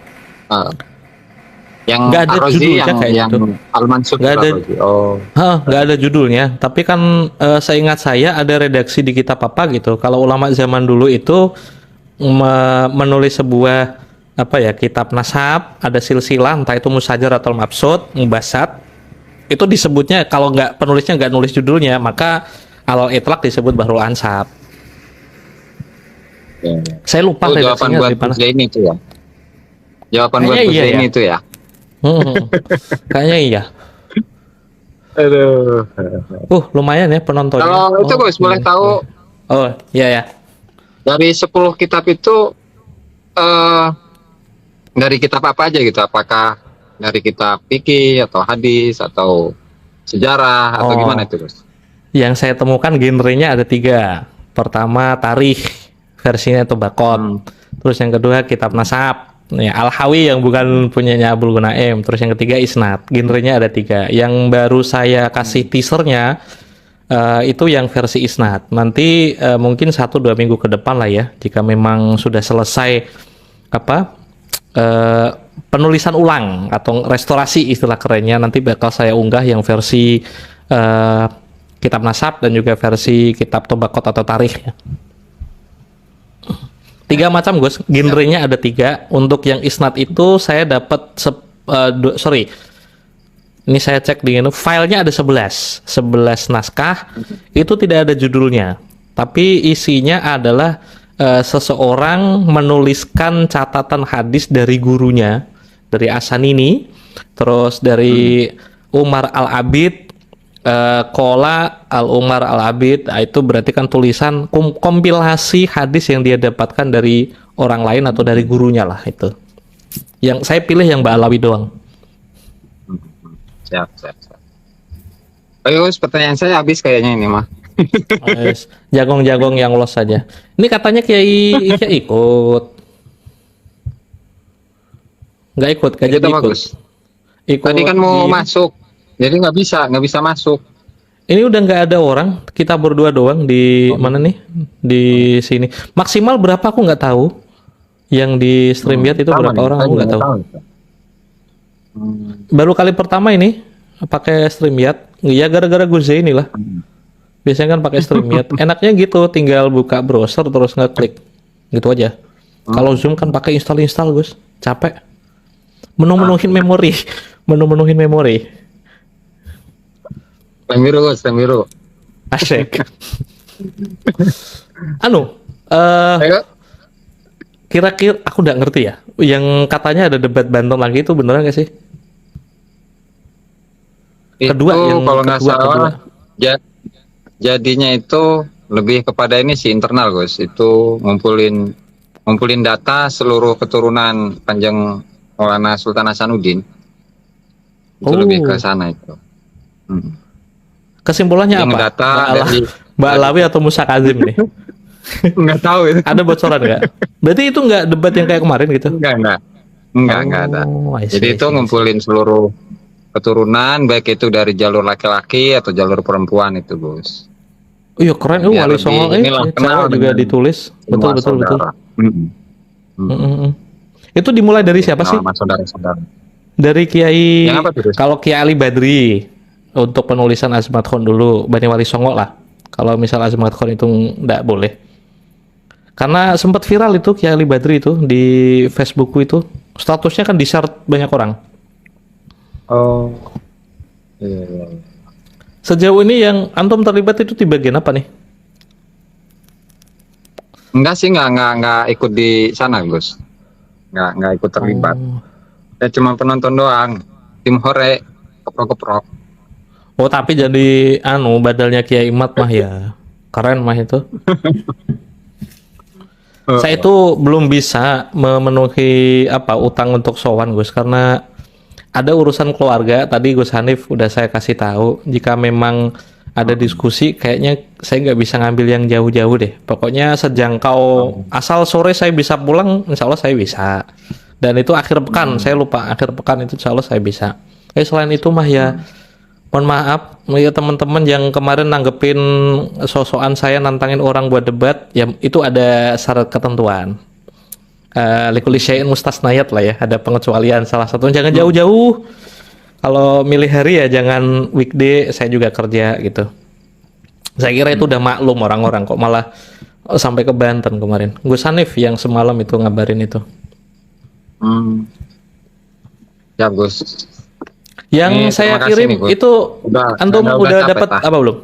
Yang Nggak ada Ar-Razi, judulnya kayak yang gitu. Al-Mansur Nggak ada. Ar-Razi. Oh, Nggak ada judulnya, tapi kan seingat saya ada redaksi di kitab apa gitu. Kalau ulama zaman dulu itu menulis sebuah apa ya, kitab nasab, ada silsilah, entah itu musajar atau mabsud, mubasat, itu disebutnya kalau nggak penulisnya nggak nulis judulnya, maka alal itlaq disebut Bahrul Ansab. ya. Saya lupa Jawaban redaksinya buat dari mana. Gus ini itu ya. Jawaban buat Kayaknya Gus iya ya. ini itu ya. Kayaknya iya. Aduh. Lumayan ya penontonnya. Kalau itu Gus boleh iya. tahu Oh iya ya. dari 10 kitab itu eh dari kitab apa aja gitu? Apakah dari kitab fikih atau hadis atau sejarah atau Oh. gimana itu Gus? Yang saya temukan genrenya ada 3. Pertama tarikh, versinya Tobaqot. Terus yang kedua kitab nasab, ya Al-Hawi yang bukan punyanya Abdul Ghanaim. Terus yang ketiga isnad. Genrenya ada 3. Yang baru saya kasih teasernya itu yang versi isnad. Nanti mungkin 1-2 minggu ke depan lah ya, jika memang sudah selesai apa penulisan ulang atau restorasi istilah kerennya, nanti bakal saya unggah yang versi kitab nasab dan juga versi kitab Tobaqot atau tarikh ya. 3 macam Gus, genrenya ada 3. Untuk yang isnad itu saya dapat ini saya cek di ini, filenya ada 11 naskah, itu tidak ada judulnya, tapi isinya adalah seseorang menuliskan catatan hadis dari gurunya, dari Asanini, terus dari Umar Al-Abid, Kola Al-Umar Al-Abid, itu berarti kan tulisan kompilasi hadis yang dia dapatkan dari orang lain atau dari gurunya lah itu. Yang saya pilih yang Mbak Alawi doang. Siap. Oke Gus, pertanyaan saya habis kayaknya ini mah. Jagong-jagong yang los saja. Ini katanya Kiai ikut. Nggak ikut, nggak jadi Itu ikut. bagus. Tadi kan mau masuk, jadi nggak bisa masuk. Ini udah nggak ada orang, kita berdua doang di mana nih? Di sini. Maksimal berapa aku nggak tahu. Yang di StreamYard itu Sama berapa nih, orang saya aku nggak nggak tahu. itu. Baru kali pertama ini pakai StreamYard. Ya gara-gara Gus ini lah. Biasanya kan pakai StreamYard. Enaknya gitu, tinggal buka browser terus ngeklik. Gitu aja. Kalau Zoom kan pakai install Gus. Capek. Menuhin memori. Menuhin memori. Lem biru Gus, lem biru. Asyik. Ayo. Kira-kira aku nggak ngerti ya. Yang katanya ada debat Banten lagi itu beneran nggak sih? Kedua, Itu yang kalau nggak kedua. salah, jadinya itu lebih kepada ini sih internal Gus. Itu ngumpulin data seluruh keturunan Kanjeng Maulana Sultan Hasanuddin. Itu lebih ke sana itu. Kesimpulannya Yang apa? data Mbak Alawi atau Musa Kazim nih? nggak tahu itu. Ada bocoran nggak? Berarti itu nggak debat yang kayak kemarin gitu? Enggak ada. I see, Jadi I itu see. ngumpulin seluruh keturunan, baik itu dari jalur laki-laki atau jalur perempuan itu Gus. Oh iya keren, Biar Wali lebih Songo inilah kenal cewek juga dengan ditulis. Semua Betul. saudara. Itu dimulai dari siapa sih? Nama saudara-saudara. Dari Kiai, Yang apa tuh, Gus? kalau Kiai Ali Badri untuk penulisan Azmat Khan dulu, Bani Wali Songo lah. Kalau misal Azmat Khan itu nggak boleh. Karena sempat viral itu Kiai Ali Badri itu di Facebookku itu. Statusnya kan di-share banyak orang. Oh. Iya. Sejauh ini yang antum terlibat itu di bagian apa nih? Enggak sih, enggak ikut di sana, Gus. Enggak ikut terlibat. Oh. Ya cuma penonton doang. Tim hore, keprok-keprok. Oh, tapi jadi badalnya Kiai Imad mah ya. Keren mah itu. Saya itu belum bisa memenuhi utang untuk sowan Gus, karena ada urusan keluarga. Tadi Gus Hanif udah saya kasih tahu, jika memang ada diskusi kayaknya saya nggak bisa ngambil yang jauh-jauh deh. Pokoknya sejangkau, asal sore saya bisa pulang, insya Allah saya bisa. Dan itu akhir pekan, saya lupa akhir pekan itu insya Allah saya bisa. Selain itu mah ya mohon maaf ya teman-teman yang kemarin nanggepin sosokan saya nantangin orang buat debat, ya itu ada syarat ketentuan. Likulli syai'in mustasnayat lah ya, ada pengecualian, salah satunya jangan jauh-jauh. Kalau milih hari ya jangan weekday, saya juga kerja gitu. Saya kira itu udah maklum orang-orang, kok malah sampai ke Banten kemarin. Gus Hanif yang semalam itu ngabarin itu. Ya Gus. Yang Ini saya terima kasih kirim nih, Gus. itu antum udah capek, dapat Pak. apa belum?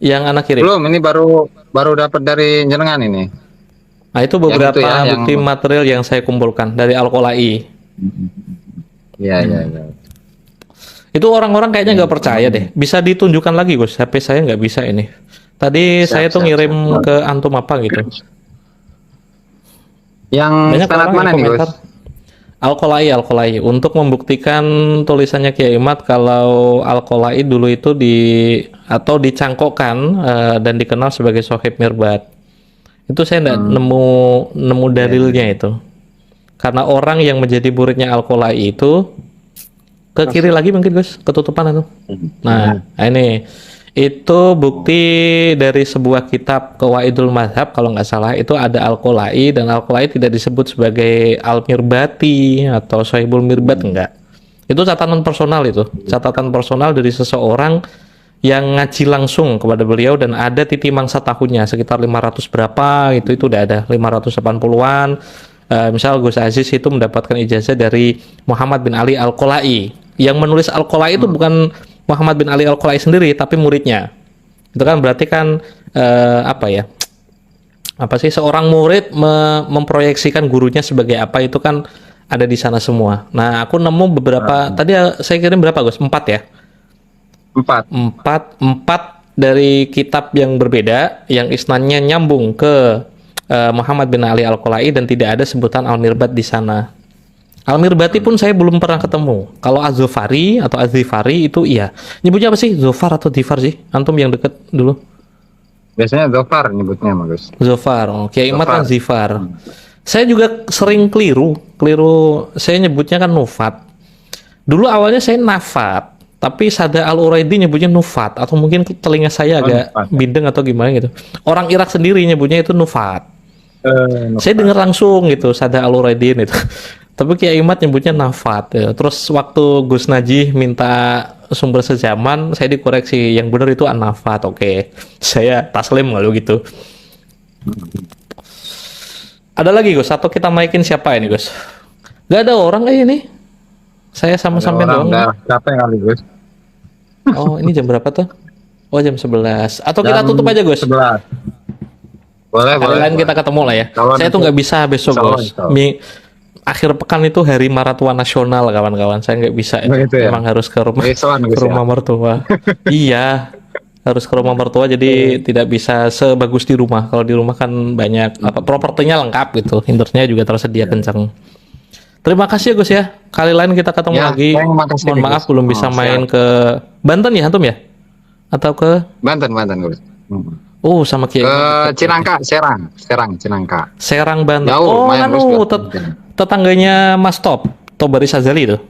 Yang anak kirim? Belum, ini baru dapat dari jenengan ini. Nah, itu beberapa itu ya, bukti material yang saya kumpulkan dari Al-Qolai. Iya. Itu orang-orang kayaknya nggak percaya deh. Bisa ditunjukkan lagi Gus, HP saya nggak bisa ini. Tadi saya tuh ngirim ke antum apa gitu. Yang Banyak standar orang mana yang nih Gus? komentar. Al-Qolai untuk membuktikan tulisannya Kiai Imad kalau Al-Qolai dulu itu dicangkokkan dan dikenal sebagai Sohib Mirbat. Itu saya nggak nemu dalilnya itu. Karena orang yang menjadi muridnya Al-Qolai itu ke kiri lagi mungkin Gus, ketutupan itu. Nah, ini itu bukti dari sebuah kitab Qawaidul Mazhab, kalau nggak salah itu ada Al-Qolai, dan Al-Qolai tidak disebut sebagai Al-Mirbati atau Sohibul Mirbat, enggak. Itu catatan personal, dari seseorang yang ngaji langsung kepada beliau, dan ada titi mangsa tahunnya sekitar 500 berapa itu udah ada 580-an. Misal Gus Aziz itu mendapatkan ijazah dari Muhammad bin Ali Al-Qolai. Yang menulis Al-Qolai itu bukan Muhammad bin Ali Al-Qolai sendiri, tapi muridnya. Itu kan berarti kan seorang murid memproyeksikan gurunya sebagai apa, itu kan ada di sana semua. Nah, aku nemu beberapa, tadi saya kirim berapa Gus? 4 ya? 4 dari kitab yang berbeda, yang isnadnya nyambung ke Muhammad bin Ali Al-Qolai, dan tidak ada sebutan Al-Mirbat di sana. Al-Mirbati pun saya belum pernah ketemu. Kalau Az-Zufari atau Az-Zifari itu iya. Nyebutnya apa sih? Zufar atau Zifar sih? Antum yang deket dulu. Biasanya Zofar nyebutnya, Gus. Zufar. Kiai Imad kan Zifar. Saya juga sering keliru. Saya nyebutnya kan Nufat. Dulu awalnya saya Nafat, tapi Sada Al-Uraidi nyebutnya Nufat, atau mungkin telinga saya agak bindeng atau gimana gitu. Orang Irak sendiri nyebutnya itu Nufat. Saya dengar langsung gitu Sada Al-Uraidin itu. Tapi Kiai Imad nyebutnya Nafat ya. Terus waktu Gus Najih minta sumber sejaman, saya dikoreksi, yang benar itu An-Nafat. Oke. Saya taslim kalau gitu. Ada lagi Gus, atau kita naikin siapa ini Gus? Gak ada orang ini. Saya sama-sama doang. Capek kali Gus. Oh, ini jam berapa tuh? Oh, jam 11. Atau kita tutup aja Gus? 11. Boleh. Lain kita ketemu lah ya. Saya tuh nggak bisa besok Gus. Akhir pekan itu hari maratua nasional kawan-kawan. Saya nggak bisa. Memang harus ke rumah mertua. Iya, harus ke rumah mertua. Jadi tidak bisa sebagus di rumah. Kalau di rumah kan banyak propertinya lengkap gitu. Internetnya juga tersedia kencang. Terima kasih Gus ya. Kali lain kita ketemu lagi. Mohon maaf belum bisa main ke Banten ya antum ya? Atau ke Banten Gus. Sama Kiai. Cinangka, Serang Cinangka. Serang Banten. Jauh, tetangganya Mas Tobari Sazali itu.